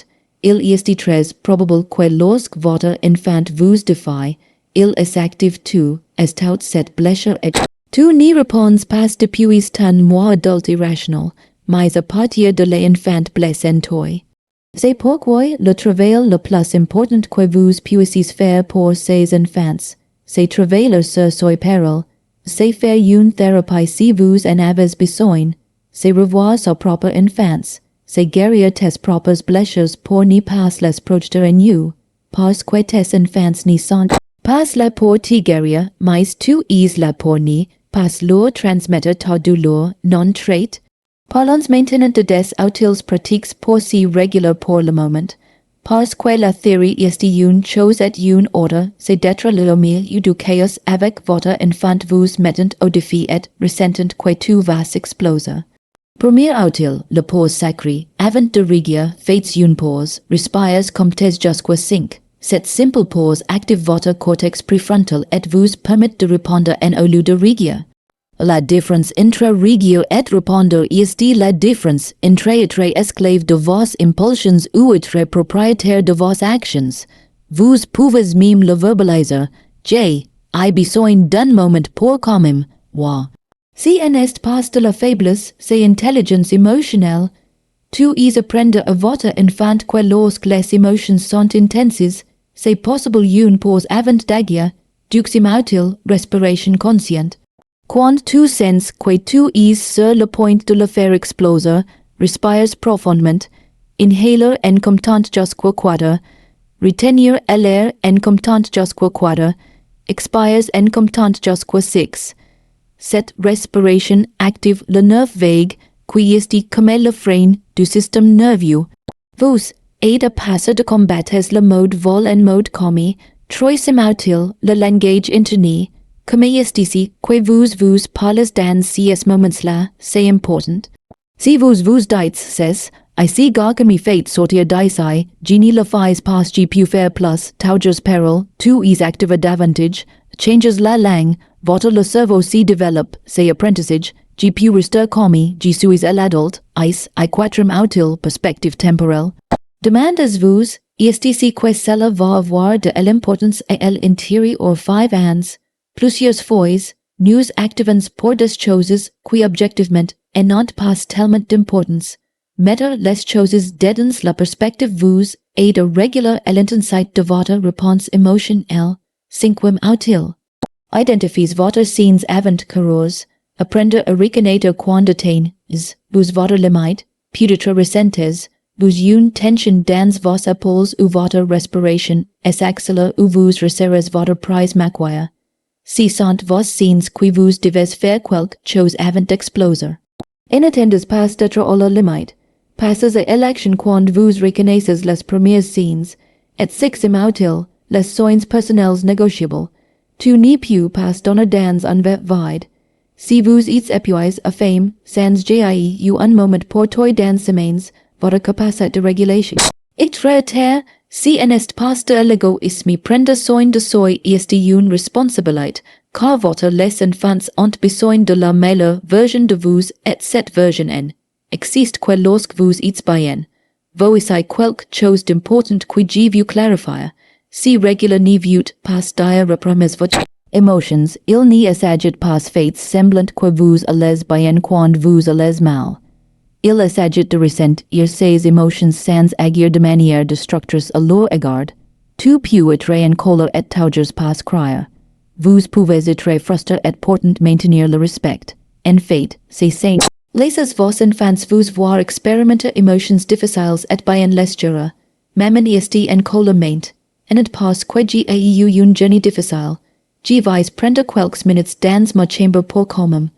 il est très probable que lorsque votre enfant vous défie, il s'active tout, as toute cette blessure et tu n'y réponds pas depuis ton moi adulte irrationnel, mais à partir de l'enfant blessé. C'est pourquoi le travail le plus important que vous puissiez faire pour ces enfants, c'est travailler sur soi parole, c'est faire une thérapie si vous en avez besoin, c'est revoir sa propre enfance, c'est guérir tes propres blessures pour ne pas les projeter en you, parce que tes enfants ne sont pas là pour te guérir, mais tu es là pour ne pas leur transmettre ta douleur non-traite. Parlons maintenant de des outils pratiques pour si réguliers pour le moment, parce que la théorie est une chose et une autre, c'est d'être le mieux éduqués avec votre enfant vous mettant au défi et ressentant que tout va exploser. Premier outil, le pause sacré, avant de régir, faites une pause, respires comme tes jusqu'à 5. Cette simple pause active votre cortex préfrontal et vous permet de répondre en au lieu de régir. La différence entre régir et répondre est la différence entre être esclave de vos impulsions ou être propriétaire de vos actions. Vous pouvez même le verbaliser. J'ai besoin d'un moment pour calmer, moi. Si n'est pas de la faiblesse, c'est intelligence émotionnelle. Tu es apprendre à votre enfant que lorsque les émotions sont intenses, c'est possible une pause avant d'agir, deuxième outil, respiration consciente. Quand tu sens que tu es sur le point de le faire exploser, respires profondément, inhaler en comptant jusqu'à 4, retenir l'air en comptant jusqu'à 4, expires en comptant jusqu'à 6. Cette respiration active le nerf vague qui est comme le frein du système nerveux. Vous aide à passer de combattre le mode vol en mode commis, troisième outil, le langage interne. Comme est ici que vous parlez dans ces moments-là, c'est important. Si vous dites c'est, ici gars que me fait sortir d'ici, je ne le fais pas je peux faire plus, toujours parole, tu es active davantage, changes la langue, votre le cerveau se développe, c'est apprentissage, je peux rester commis, je suis l'adulte, I quatrième outil, perspective temporelle. Demandez-vous, est ici que cela va avoir de l'importance à l'intérieur 5 ans? Plusieurs fois, nous activons pour des choses qui objectivement n'ont pas tellement d'importance. Mettre les choses dans la perspective vous aide à réguler l'intensité de votre réponse émotionnelle. Cinquième outil. Identifiez votre scenes avant qu'arrose. Apprendre à reconnaître quand atteins, vous votre limite, peut-être ressentez, vous une tension dans vos épaules ou votre respiration, s'accélère ou vous resserrez votre prise m'acquire. Si sont vos scenes que vous devez faire quelque chose avant d'exploser. N'attendez pas d'être à la limite. Passez à l'action quand vous reconnaissez les premières scenes. Et sixième outil, les soins personnels négociables. Tu ne peux pas donner dans un vide. Si vous êtes épuisé à fame, sans GIE ou un moment pour toi dans semaines, votre capacité de régulation. Être terre, si n'est pas de l'égoïsme, prendre soin de soi est une responsabilité, car votre les enfants ont besoin de la meilleure version de vous et cette version existe que lorsque vous êtes bien. Voici quelque chose d'important que je veux clarifier. Si régulier ne vous pas dire reprimer votre emotions, il n'y s'agit pas fait semblant que vous allez bien quand vous allez mal. Il s'agit de ressentir ces émotions sans agir de manière destructrice à leur égard. Tu peux être en colère et toujours pas crier. Vous pouvez être frustré et pourtant maintenir le respect. En fait, c'est sain. Laissez vos enfants vous voir expérimenter émotions difficiles et bien les gérer. Même est en colère ment. En et pas que j'ai eu une journée difficile. Je vais prendre quelques minutes dans ma chambre pour calmer.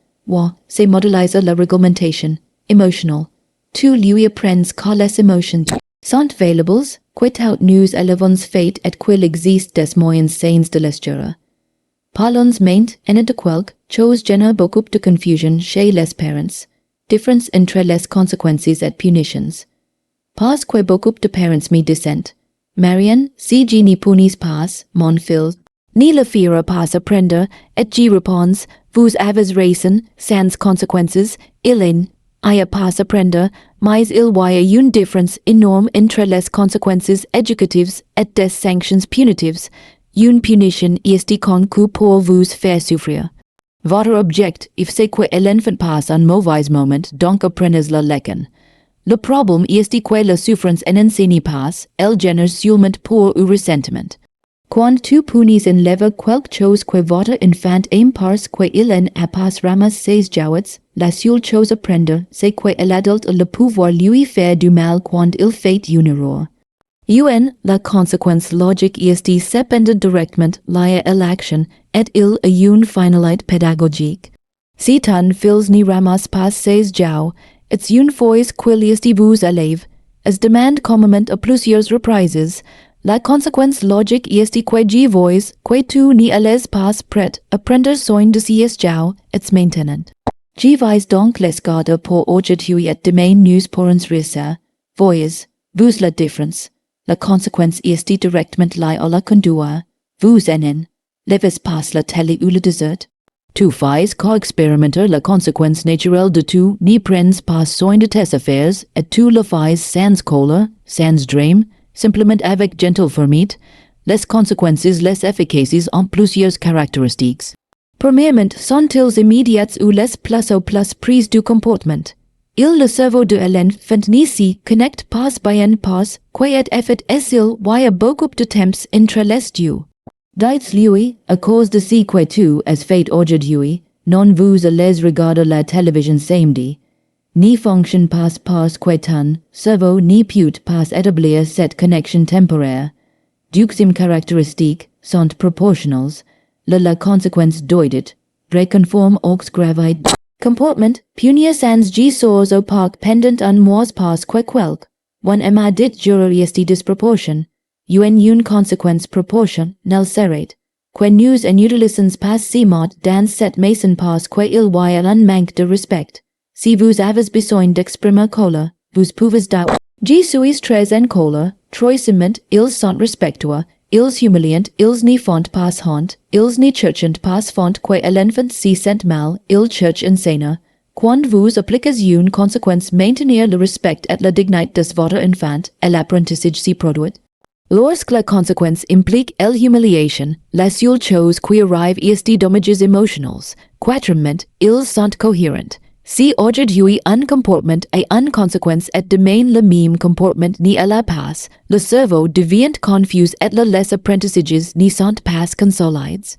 C'est modéliser la réglementation. Emotional. Tu lui apprends que les émotions sont variables, que tout nous élevons fait et qu'il existe des moyens sains de les gérer. Parlons maintenant de quelque chose génère beaucoup de confusion chez les parents. Différence entre les conséquences et punitions. Parce que beaucoup de parents me disent, Marian, si je ne punis pas, mon fils, ni le fera pas apprendre, et je réponds, vous avez raison, sans conséquences, il n'y a pas apprendre, mais il y a une différence énorme entre les conséquences éducatives et des sanctions punitives. Une punition est conçue pour vous faire souffrir. Votre object, if c'est que l'enfant passe un mauvais moment, donc apprenez la leçon. Le problème est que la souffrance n'enseigne pas, elle génère seulement peur ou ressentiment. Quand tu punis en lever quelque chose que votre enfant aime parce que il en pas ramas ses jouets, la seule chose à prendre, c'est que l'adulte a le pouvoir lui faire du mal quand il fait une erreur. La conséquence logique est cependant directement liée à l'action, et il a une finalité pédagogique. Si tan fils ni ramas pas ses jouets, it's une fois qu'il est vous élève, as demande communément à plusieurs reprises. La conséquence logique est que vous, que tu ni allez pas prêt à prendre soin de ces jouets, et maintenant. Vais donc les garder pour aujourd'hui et demain nous pourrons réussir. Vous la différence. La conséquence est directement liée à la conduite. Vous leves pas la télé ou le dessert. Tu fais co-expérimenter la conséquence naturelle de tu ni prends pas soin de tes affaires et tu le fais sans colère, sans dream, simplement avec gentle fermite. Les conséquences les efficaces ont plusieurs caractéristiques. Premièrement, sont-ils immédiates ou les plus ou plus prises du comportement? Le cerveau de l'enfant ni si connecte pas bien pas, quiet effet est-il why beaucoup de temps entre les deux. Dites lui, à cause de si que tu, as fait aujourd'hui, non vous allez regarder la télévision samedi, ni fonction pas parce que ton cerveau ni put pas établir cette connexion temporaire. Deuxième caractéristique sont proportionnels, la conséquence doit réconforme aux gravité. Comportement, punir sans sourds opaque pendant un mois pas que quelque. One emma dit juror est disproportion. Une conséquence proportion, nel serait. Que nous en utilisons pas si mot dans cette maison pas que il y a un manque de respect. Si vous avez besoin d'exprimer colère, vous pouvez dire. Suis très en colère, troisièmement, ils sont respectueux, ils humiliant, ils n'y font pas honte, ils n'y cherchent pas font que l'enfant s'y sent mal, ils cherchent enseigne. Quand vous appliquez une conséquence maintenir le respect et la dignité de votre enfant, et l'apprentissage s'y produit. Lorsque la conséquence implique l'humiliation, la seule chose qui arrive est des dommages émotionnels. Quatrièmement, ils sont cohérents. Si aujourd'hui un comportement et une conséquence est demain le même comportement ni à la passe, le cerveau devient confus et les apprentissages n'y sont pas consolides.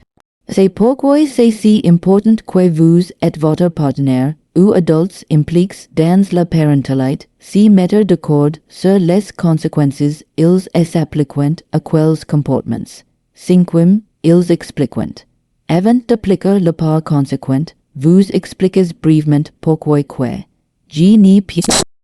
C'est pourquoi c'est si important que vous et votre partenaire ou adultes impliqués dans la parentalité s'y mettent d'accord sur les conséquences ils s'appliquent à quels comportements. Cinquième, ils expliquent. Avant d'appliquer le par conséquent, vous expliquez brièvement pourquoi que. Ni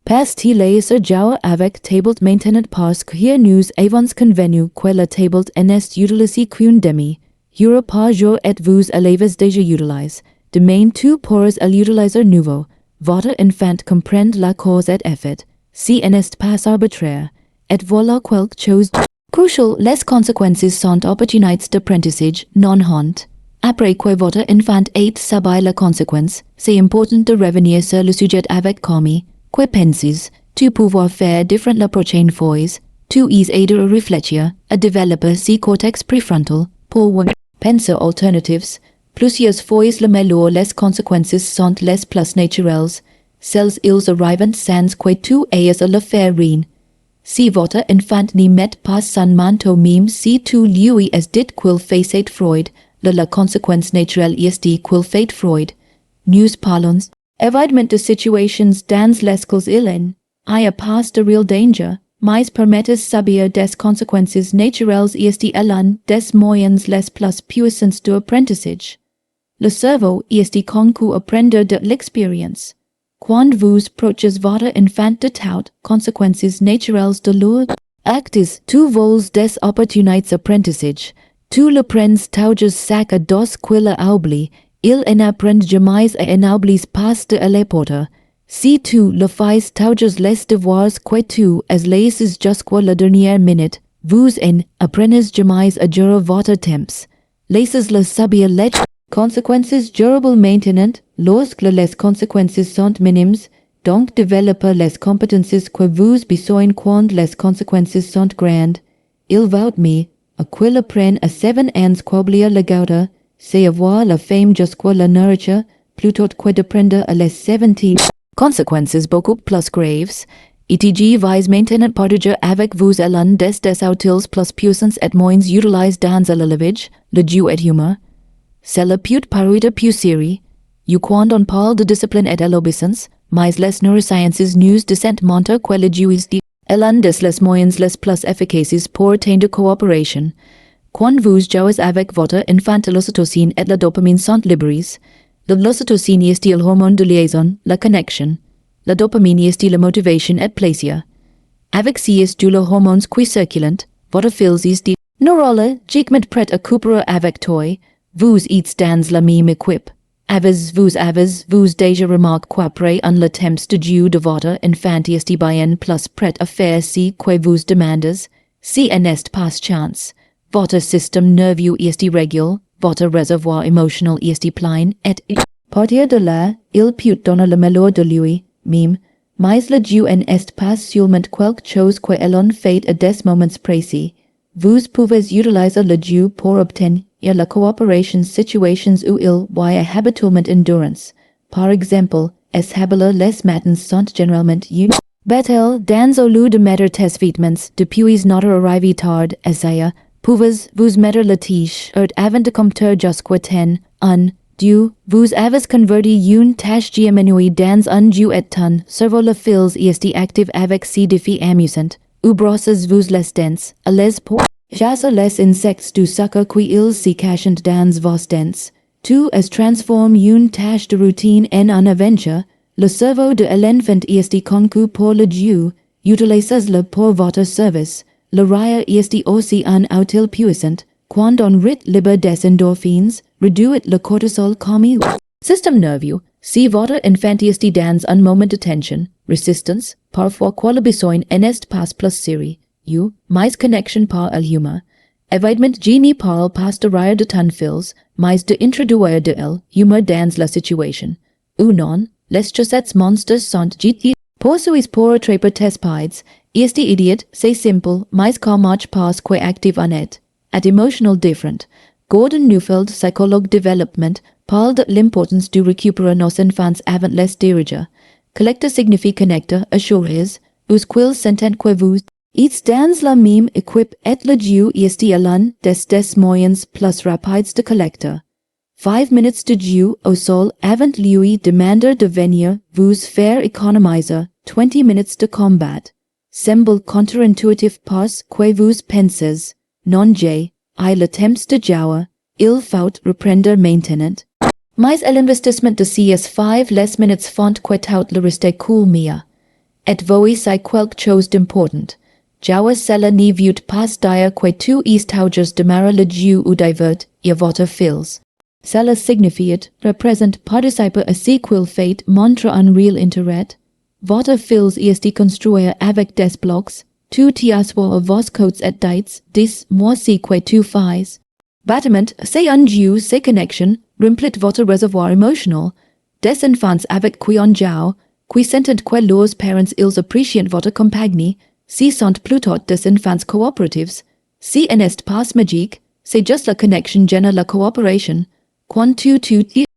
pas-il sur jouer avec table maintenant parce que hier nous avons convenu que la table n'est utilisée qu'une demi. Euro par jour et vous l'avez déjà utilisé. Demain tu pourras l'utiliser nouveau. Votre enfant comprend la cause et effet. Si n'est pas arbitraire. Et voilà quelque chose. Crucial, les conséquences sont opportunités d'apprentissage, non honte. Après que votre enfant ait subi la conséquence, c'est important de revenir sur le sujet avec calme. Que penses, tu pouvoir faire différent la prochaine fois? Tu es aider à réfléchir, à développer si cortex préfrontal, pour penser alternatives. Plusieurs fois le meilleur les conséquences sont les plus naturelles, celles ils arrivent sans que tu aies à le faire rien. Si votre enfant n'y met pas son manteau même si tu lui as dit qu'il fait Freud, la conséquence naturelle est qu'il fait Freud. Nous parlons, évidemment de situations dans lesquelles il n'y a pas de real danger, mais permettez saber des conséquences naturelles est l'un des moyens les plus puissants d'apprentissage. Le cerveau est conçu apprendre de l'expérience. Quand vous approchez votre enfant de toutes conséquences naturelles de leur actes, tu voles des opportunités d'apprentissage. Tu le prends toujours sac à dos qu'il oublie, il n'apprend jamais et n'oublie pas de l'apporter. Si tu le fais toujours les devoirs que tu as laissés jusqu'à la dernière minute, vous apprenez jamais à gérer votre temps. Laissez-le saber les conséquences durables maintenant, lorsque les conséquences sont minimes, donc développer les compétences que vous besoin quand les conséquences sont grandes. Il vaut mieux, à qu'il apprenne à 7 ans qu'oublier la gauta, c'est avoir la fame jusqu'à la nourriture, plutôt que de prendre à les 70 consequences beaucoup plus graves. ETG vise maintenant partager avec vous l'un des outils plus puissants et moins utilisés dans le lavage, le jeu et humeur. C'est la plus parade plus série. Quand on parle de discipline et l'obéissance, mais les neurosciences nous démontrent que le jeu est l'un des moyens les plus efficaces pour atteindre coopération. Quand vous jouez avec votre enfant, l'ocytocine et la dopamine sont libérées. L'ocytocine est le hormone de liaison, la connexion. La dopamine est la motivation et plaisir. Avec si est le hormones qui circulent, votre fils est de neurola, jigment prêt à coopérer avec toi, vous êtes dans la même équipe. Avez-vous déjà remarqué qu'après un le temps de jeu de votre enfant est bien plus prêt à faire ce que vous demandez, si n'est pas chance. Votre système nerveux est régulé, votre réservoir émotionnel est plein, et partir de là, il peut donner le meilleur de lui, même, mais le jeu n'est pas seulement quelque chose que l'on fait à des moments précis. Vous pouvez utiliser le jeu pour obtenir la coopération situations où il y a habituellement endurance. Par exemple, les matins sont généralement bêtes dans au lieu de mettre tes vêtements depuis notre arrivée tard, essaya. Pouvez-vous mettre la tige avant de compter jusqu'à 10, 1, 2, vous avez converti une tâche diminuée dans un jeu et ton cerveau le fils est actif avec ces défis amusants, ou brossez-vous les dents, à les pour chasser les insectes du sucre qui ils se cachent dans vos dents. Tout as transforme une tâche de routine en une aventure, le cerveau de l'enfant est conçu pour le jeu, utilisez-le pour votre service. Le rire est aussi un outil puissant, quand on libre des endorphines, réduit le cortisol comme il. Système nerveux, si votre enfant est dans un moment de tension, résistance, parfois que le besoin n'est pas plus série, mais connexion par le humeur. Évidemment, je n'y parle pas de rire de ton fils, mais de introduire de humeur dans la situation. Ou non, les chaussettes monstres sont GT. Poursuis pour attraper tes pieds. Este idiot, c'est simple, mais quand marche pas que active en est. At emotional different. Gordon Neufeld, psychologue development, parle de l'importance de récupérer nos enfants avant les diriger. Collecter signifie connecter, assurer, us quils sentent que vous êtes dans la même équipe et le jeu est l'un des moyens plus rapides de collecter. 5 minutes de jeu au sol avant lui demander de venir vous faire économiser 20 minutes de combat. Semble contre-intuitif parce que vous pensez, non j'ai le temps de jouer, il faut reprendre maintenant. Mais l'investissement de ces 5 les minutes font que tout le reste cool mia. Et vous c'est quelque chose d'important. Jouer cela ne veut pas dire que tu es toujours démarrer le jeu ou divert votre fils. Cela signifie représente participer à ce qu'il fait montre un réel intérêt. Votre fils est construire avec des blocs, tu t'assois à vos côtes et dites, dis-moi ce que tu fais. Bâtiment, c'est un jeu, c'est connexion, remplit votre réservoir émotionnel. Des enfants avec qui on joue, qui sentent que leurs parents ils apprécient votre compagnie, si sont plutôt des enfants coopératifs. Si n'est pas magique, c'est juste la connexion génère la coopération. Quand tu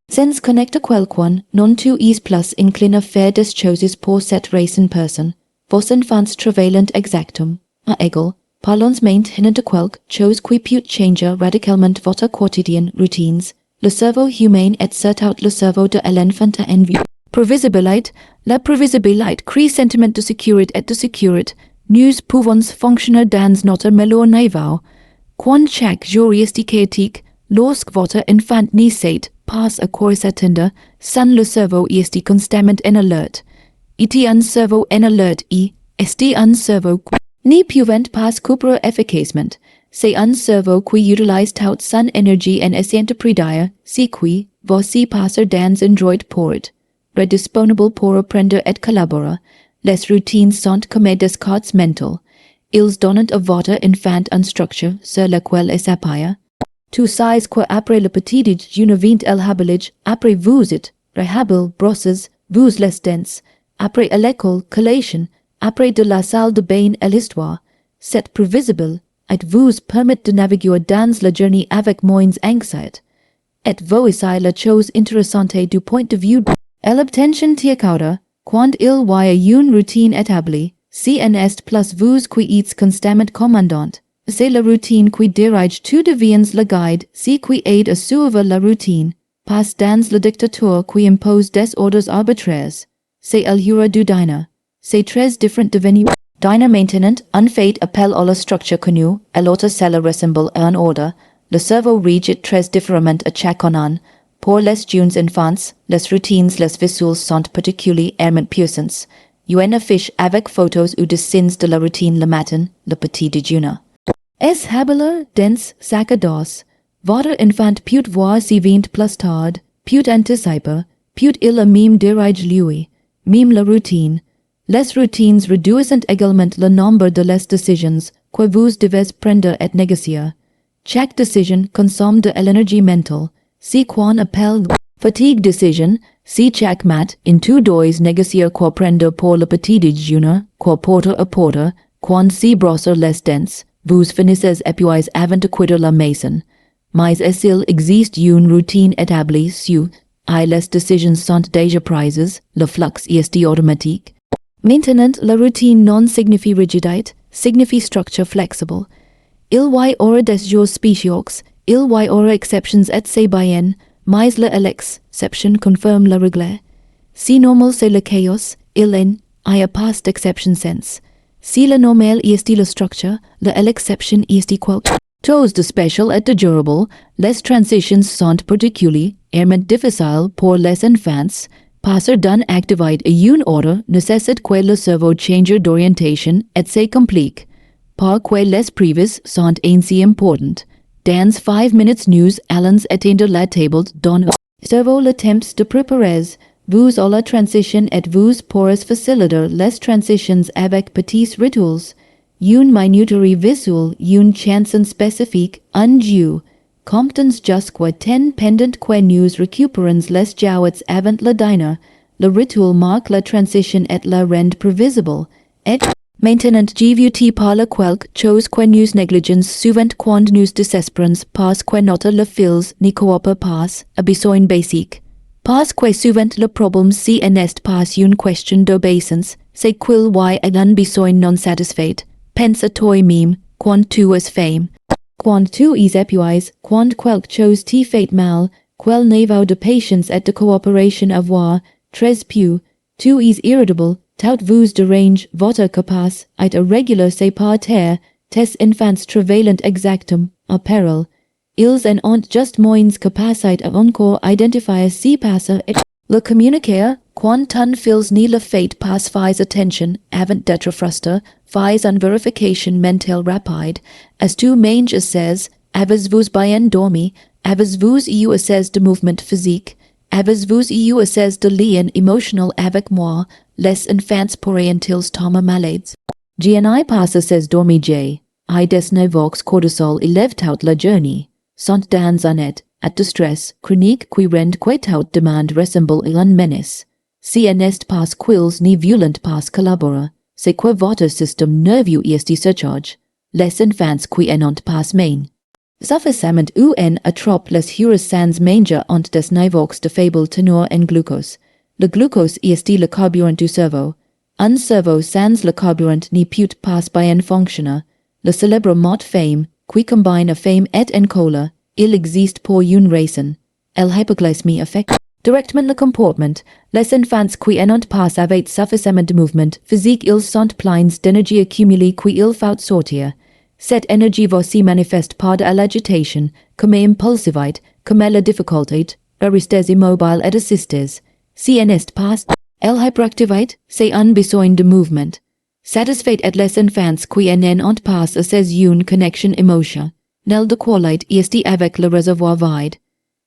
sens connecter quelqu'un, non tu es plus incliné à faire des choses pour cette raison personne. Vos enfants travaillent exactement, à égal, parlons maintenant de quelque chose qui peut changer radicalement votre quotidien routines. Le cerveau humain est surtout le cerveau de l'enfant en vue. Prévisibilité, la prévisibilité crée sentiment de sécurité et de sécurité. Nous pouvons fonctionner dans notre meilleur niveau. Quand chaque jour est chaotique, lorsque votre enfant ne sait pas à quoi s'attendre, sans le cerveau est constamment en alerte. Était un cerveau en alerte est un cerveau qui ne pouvant pas coopérer efficacement. C'est un cerveau qui utilise toute son énergie en essayant de prédire ce qui va se passer dans un droit pour redisponible pour apprendre et collaborer. Les routines sont comme des cartes mentales. Ils donnent à votre enfant une structure sur laquelle il s'appuie. Tu sais que après le petit déj vient el habilage, après vous êtes rehabil brosses, vous les dents, après à l'école collation, après de la salle de bain à l'histoire. C'est prévisible et vous permet de naviguer dans la journée avec moins anxiété. et voici la chose interessante du point de vue elle obtention tiacauda, quand il y a une routine établie, si en est plus vous qui êtes constamment commandant. C'est la routine qui dirige tout devient le guide, si qui aide à suivre la routine, pas dans le dictateur qui impose des ordres arbitraires. C'est el hura du dina. C'est très différent devenu. Dina maintenant, un fait appel à la structure connue, à l'autre cela ressemble à un ordre. Le cerveau reagit très différemment à chacun. Pour les jeunes enfants, les routines, les visuels sont particulièrement puissants. Une affiche avec photos ou dessins de la routine le matin, le petit déjeuner. Es habile, dense, sacados. Votre enfant peut voir si vient plus tard, peut anticiper, peut il a même dirige lui, même la routine. Les routines réduisent également le nombre de les décisions que vous devez prendre et négocier. Chaque décision consomme de l'énergie mentale, si qu'on appelle fatigue décision, si chaque mat, in tout dois négocier quoi prendre pour le petit déjeuner, quoi porter à porter, quand si brosser les dents, vous finissez épuisé avant de quitter la maison. Mais s'il existe une routine établie sur, les décisions sont déjà prises, le flux est automatique. Maintenant, la routine non signifie rigidité, signifie structure flexible. Il y aura des jours spéciaux, il y aura exceptions et c'est bien, mais l'exception confirme la règle. Si normal c'est le chaos, il n'y a pas d'exception sens. Si la normal est la structure, l'exception est quelque chose de spécial et de durable, les transitions sont particulièrement difficiles pour les enfants. Passer d'un activité à une autre nécessite que le cerveau change d'orientation et c'est compliqué. Par que les prévises sont ainsi importantes. Dans 5 minutes nous allons atteindre la table dont le cerveau le temps de préparer. Vous à la transition et vous pourrez faciliter les transitions avec petits rituels. Une minuterie visuelle, une chanson spécifique, un jeu. Comptons jusqu'à 10 pendant que nous récupérons les jouets avant le dîner. Le rituel marque la transition et la rend prévisible. Et maintenant j'évite par quelque chose que nous négligeons souvent quand nous désespérons parce que notre le fils n'y coopère pas, a besoin basique. Parce que souvent le problème si n'est pas une question d'obéissance, c'est qu'il y a un besoin non satisfait. Pense à toi-même, quand tu es femme. Quand tu es épuisé, quand quelque chose te fait mal, quel niveau de patience et de coopération avoir, très peu, tu es irritable, tout vous dérange, votre capace, et irrégulier c'est par terre, tes enfants travaillent exactement, à péril. Ils en ont just moins capacité à encore identifier si passe et le communiquer, quand un fils ni le fait pas fais attention, avant d'être frustré, fais une vérification mentale rapide, as tu manges assez, avez-vous bien dormi, avez-vous eu assez de mouvement physique, avez-vous eu assez de lien émotionnel avec moi, les enfants pourraient-ils tomber malades. J'en ai pas assez dormi j'ai, I des niveaux cortisol élève toute la journée. Sont dans un état de stress chronique qui rend que toute demande ressemble à une menace. Si n'est pas qu'ils ni violent pas collaborer, c'est que votre système nerveux est surchargé. Les enfants qui en ont pas main. Suffisamment un a trop les heures sans manger ont des niveaux de faible teneur en glucose. Le glucose est le carburant du cerveau. Un cerveau sans le carburant n'y peut pas bien fonctionner. Le célèbre mot fame, qui combine a fame et en cola, il existe pour une raison. L'hypoglycémie affecte directement le comportement. Les enfants qui en ont pas avec suffisamment de mouvement physique ils sont pleins d'énergie accumulée qui il faut sortir. Cette énergie voici manifeste par de l'agitation, comme impulsivité, comme la difficulté, à rester immobile et assistés. Si en est pas, l'hyperactivité, c'est un besoin de mouvement. Satisfait et les enfants qui en ont pas c'est une connexion émotion. Nel de qualité est avec le réservoir vide.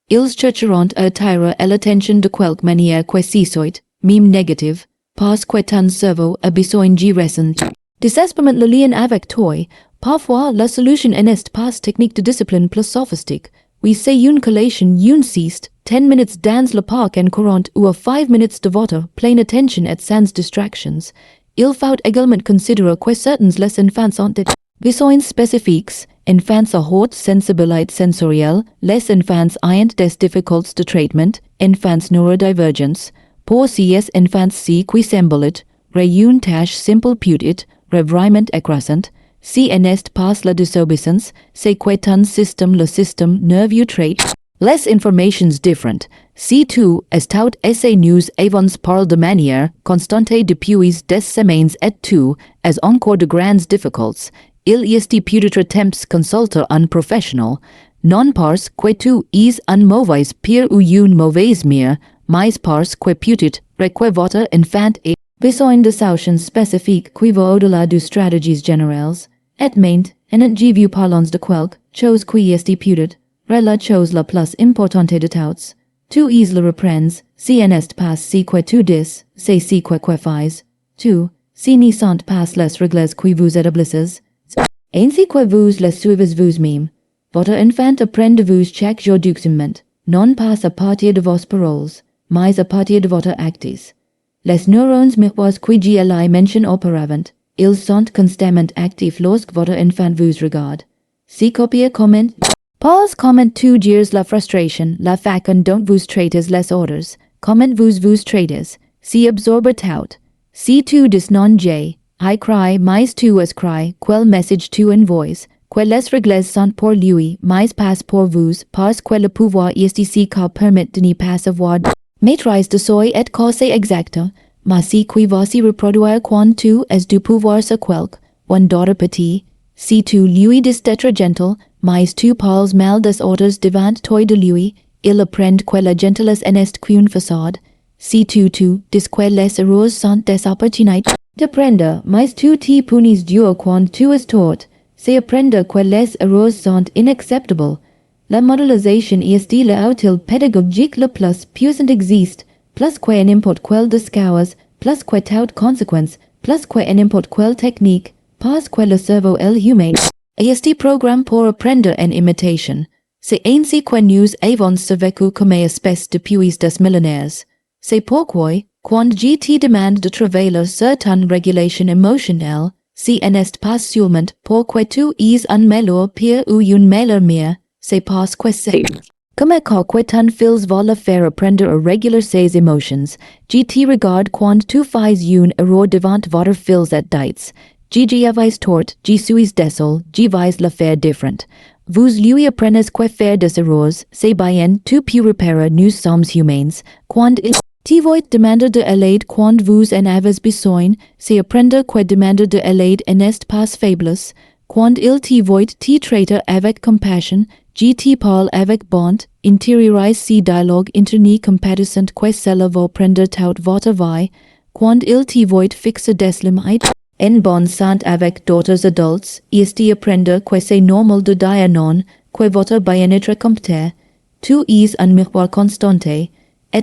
Ils chercheront à attirer l'attention de quelque manière que si soit, même négative, parce que ton cerveau a besoin de raison. Désespérément le lien avec toi, parfois la solution n'est pas technique de discipline plus sophistique. Oui c'est une collation une sieste, 10 minutes dans le parc en courant ou 5 minutes de votre pleine attention et sans distractions. Il faut également considérer que certains les enfants ont Besoins spécifiques, enfants à haute sensibilité sensorielle, les enfants ayant des difficultés de traitement, enfants neurodivergents, pour ces enfants si qui semblent, une tâche simple peut-être, vraiment écrasante, si n'est pas la désobéissance, c'est qu'un système le système nerveux traite, les informations different, si tout est tout essai nous avons parlé de manière constante depuis des semaines et tout as encore de grandes difficultés, il est peut-être temps consulter un professionnel, non parce que tout est un mauvais pire ou une mauvaise mère, mais parce que peut-être que votre enfant est besoin de solutions spécifiques qui vont au-delà de stratégies générales, et maint, en je vous parlons de quelque chose qui est peut-être la chose la plus importante de toutes. Tu is le reprends, si n'est pas si que tu dis, c'est si que fais. Tu, si ne sont pas les règles qui vous établissez. Ainsi que vous les suivez vous-même. Votre enfant apprend de vous chaque jour doucement, non pas à partir de vos paroles, mais à partir de votre actes. Les neurones miroirs qui je mentionne auparavant, ils sont constamment actifs lorsque votre enfant vous regarde. Si copier comment, pas comment tu gères la frustration, la façon dont vous traitez les ordres, comment vous traitez, si absorbe tout. Si tu dis non j, I cry, mais tu es cry, quel message tu envoies, que les règles sont pour lui, mais pas pour vous, parce que le pouvoir est ici qui permet de ne pas avoir maîtrise de soi et que c'est exact, mais si qui voici reproduire quand tu es du pouvoir sur quelque, un daughter petit, si tu lui dis d'être gentle, mais tu parles mal des ordres devant toi de lui, il apprend que la gentillesse n'est qu'une façade. Si tu dis que les erreurs sont des opportunités d'apprendre, mais tu te punis dur quand tu es tort, c'est apprendre que les erreurs sont inacceptables. La modélisation est l'outil pédagogique le plus puissant existe, plus que n'importe quel discours, plus que toute conséquence, plus que n'importe quelle technique, parce que le cerveau est humain. Este programme pour apprendre en imitation. C'est ainsi que nous avons survécu comme espèce depuis des millénaires. C'est pourquoi, quand je te demande de travailler sur ton régulation émotionnelle, si n'est pas seulement pour que tu es un meilleur père ou une meilleure mère, c'est parce que c'est comme que ton fils va le faire apprendre à réguler ses émotions. Je te regarde quand tu fais une erreur devant votre fils et dites, je avais tort, je suis désolé, je vais le faire différent. Vous lui apprenez que faire des erreurs, c'est bien, tu peux repérer, nous sommes humains. Quand il te voit demander de l'aide quand vous en avez besoin, c'est apprendre que demander de l'aide n'est pas faiblesse. Quand il te voit te traiter avec compassion, je te parle avec bonté, intériorise ce dialogue interne compatissant que cela va prendre toute votre vie. Quand il te voit fixe des limites, en bon sens avec d'autres adultes, est apprendre que c'est normal de dire non, que votre bien-être compte. Tu es un miroir constante, et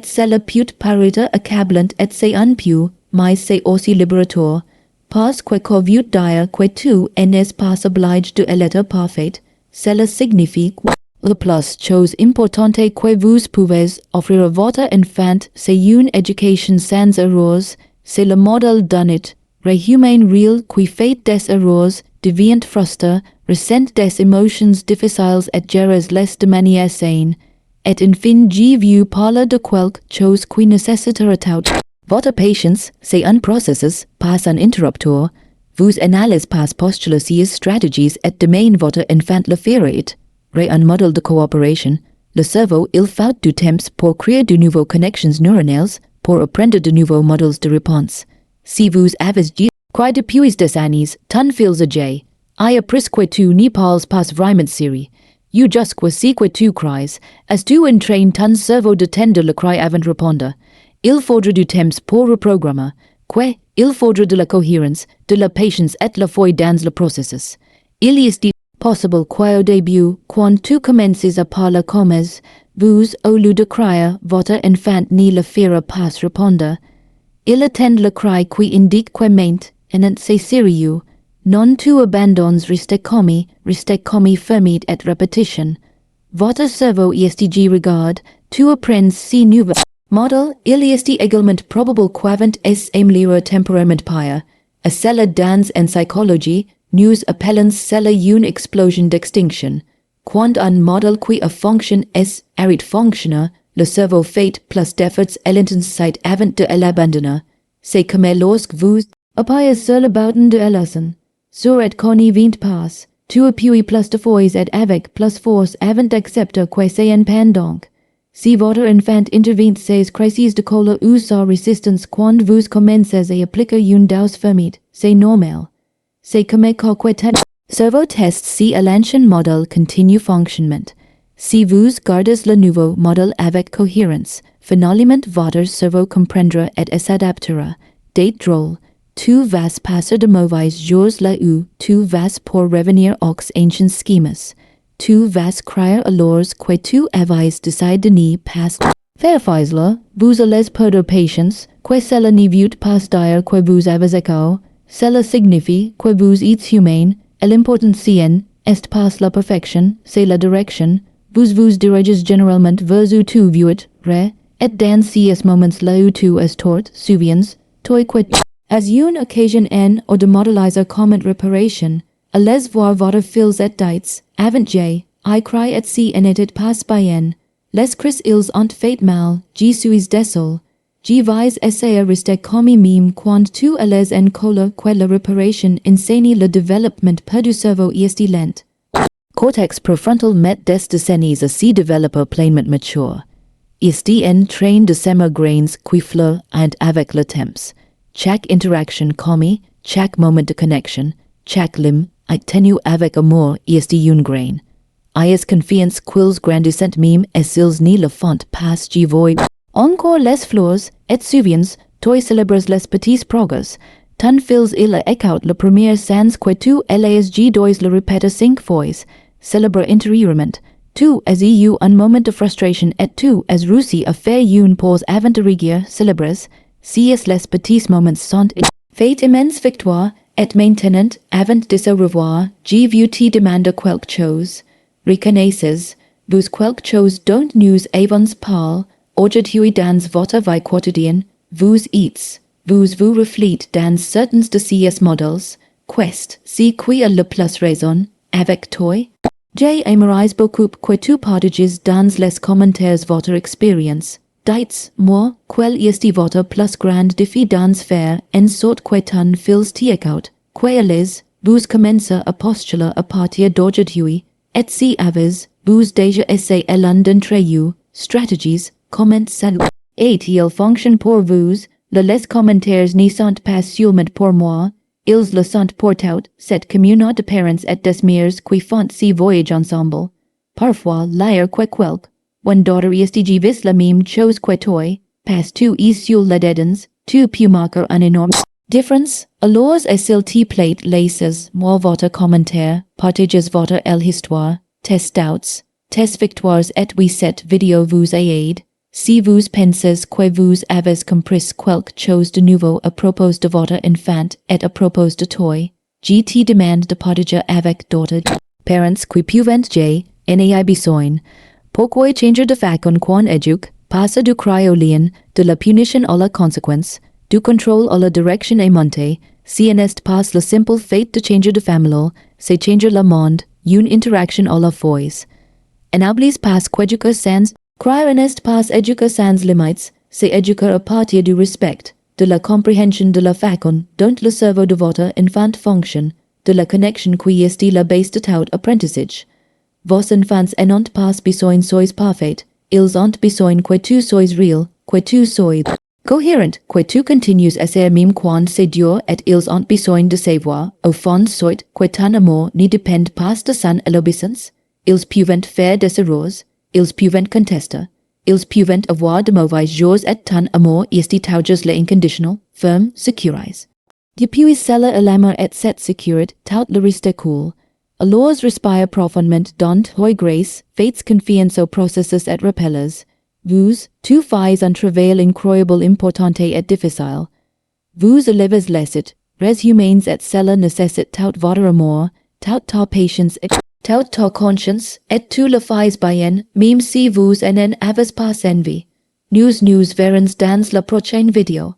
cela peut paraître accablant et c'est un peu, mais c'est aussi libérateur, parce que vous dire que tu n'es pas obligé de l'être parfait, cela signifie que la plus chose importante que vous pouvez offrir à votre enfant, c'est une éducation sans erreurs, c'est le modèle d'honnête, humain real qui fait des erreurs, devient frustré, ressent des émotions difficiles et gère les de manière saine. Et enfin je vous parle de quelque chose qui nécessitera tout. Votre patience, c'est un processus, pas un interrupteur. Vous analysez pas postuler ces stratégies et demain votre enfant le fera. Un modèle de coopération. Le cerveau, il faut du temps pour créer de nouvelles connexions neuronales, pour apprendre de nouveaux modèles de réponse. Si vous avez dit, quoi depuis des années, ton fils a I appris que tu ne parles pas vraiment sérieux. You just que si que tu cries, as tu entraînes ton cerveau d'entendre le cri avant de répondre. Il faudra du temps pour reprogrammer, que il faudra de la cohérence, de la patience et la foi dans le processus. Il est possible qu'au début, quand tu commences à parler comme vous, au lieu de crier, votre enfant ne le fera pas répondre. Il attend le cri qui indique que ment, et c'est sérieux. Non tu abandonnes rester comme fermé et répétition. Votre cerveau est je regarde, tu apprends si nouveau modèle, il est également probable qu'avant es améliorer temporament pire. A cela dans en psychologie, news appellants cella une explosion d'extinction. Quant un model qui a fonction est arid fonctionner, le cerveau fait plus d'efforts elintensite avant de l'abandonner. C'est comme lorsque vous appuyez sur le bouton de leçon. Sur et coni vint passe, tu appuies plus de fois et avec plus force avant d'accepter que c'est un pendant. Si votre enfant intervient ces crises de colère ou sans résistance quand vous commencez à appliquer une dose fermite, c'est normal. C'est comme coquetin. Cerveau test si l'ancien modèle continue fonctionnement. Si vous gardez le nouveau modèle avec cohérence, finalement votre cerveau comprendra et s'adaptera. Date drôle. Tu vas passer de mauvais jours là où tu vas pour revenir aux anciens schemas. Tu vas croire alors que tu avais décidé de n'y pas faire vous allez perdre patience, que cela ne veut pas dire que vous avez écho, cela signifie que vous êtes humain, et l'important est pas la perfection, c'est la direction, vous diriges généralement vers où tu veux re, et dans ces moments là où tu es tort, souviens, toi que as une occasion ou de modéliser comment réparation, allez voir votre fils et dates, avant j, I cry et si en était pas bien, les cris ils ont fait mal, je suis désolé, je vais essayer rester comme mime quand tu allez en colère que la réparation enseigne le développement per du cerveau est lent. Cortex préfrontal met des décennies à si développer pleinement mature. Est en train de semer grains qui fleurent avec le temps. Chaque interaction commis, chaque moment de connexion, chaque lim, tenu avec amour est un grain. Ayez confiance quils grandissent mime et s'ils ni le font pas je voy. Encore les fleurs, et souviens, toi célèbres les petits progrès. Tan fils il écoute le premier sans que tu lasg dois le répéter 5 fois. Célèbre intérieurement. Tu as eu un moment de frustration et tu as réussi à faire une pause avant de régir, célèbres. Si les petits moments sont fait immense victoire, et maintenant, avant de se revoir, je vous te demande quelque chose. Reconnaissez, vous quelque chose dont nous avons parlé, aujourd'hui dans votre vie quotidienne, vous êtes, vous reflète dans certains de ces modèles, quest, si qui a le plus raison, avec toi. J'aimerais beaucoup que tu partages dans les commentaires votre expérience. Dites-moi, quel est votre plus grand défi dans faire en sorte que ton fils t'écoute, que allez, vous commencez à postuler à partir d'aujourd'hui, et si avez, vous déjà essayé l'un d'entre eux, stratégies, comment salut. Et-il fonctionne pour vous, les commentaires n'y sont pas seulement pour moi, ils le sont pour toute cette communauté de parents et des mères qui font ces voyages ensemble. Parfois, l'air que quelque, when daughter est vis la même chose que toi, pas tu es sur les dedans, tu peux marquer un énorme différence. Alors s'il te plaît laissez moi votre commentaire, partagez votre histoire, tes doubts, tes victoires et oui cette vidéo vous aide. Si vous pensez que vous avez compris quelque chose de nouveau à propos de votre enfant et à propos de toi, je te demande de partager avec d'autres parents qui peuvent j, n'ai besoin. Pourquoi changer de façon qu'on éduque, passe du cry au lien, de la punition à la conséquence, du contrôle à la direction aimante, si n'est pas le simple fait de changer de famille, c'est changer le monde, une interaction à la fois. N'oubliez pas qu'éduquer sans Crier n'est pas éduquer sans limites, c'est éduquer à partir du respect, de la compréhension de la façon dont le cerveau de votre enfant fonctionne, de la connexion qui est la base de tout apprentissage. Vos enfants n'ont pas besoin sois parfait, ils ont besoin que tu sois réel, que tu sois cohérent, que tu continues à ser même quand c'est dur et ils ont besoin de savoir, au fond soit, que ton amour ne dépend pas de son obéissance. Ils peuvent faire des erreurs. Ils peuvent contester, ils peuvent avoir de mauvais jours et ton amour est toujours l'inconditional, ferme, sécurise. Depuis cela l'amour et cette sécurité tout le reste cool. Alors respire profondément dans toi grâce, faites confiance aux processus et rappels. Vous, tu fais un travail incroyable importante et difficile. Vous élevez les res humains et cela nécessite tout votre amour, tout ta patience et tout ta conscience, et tu le fais bien, même si vous n'en avez pas envie. Nous verrons dans la prochaine vidéo.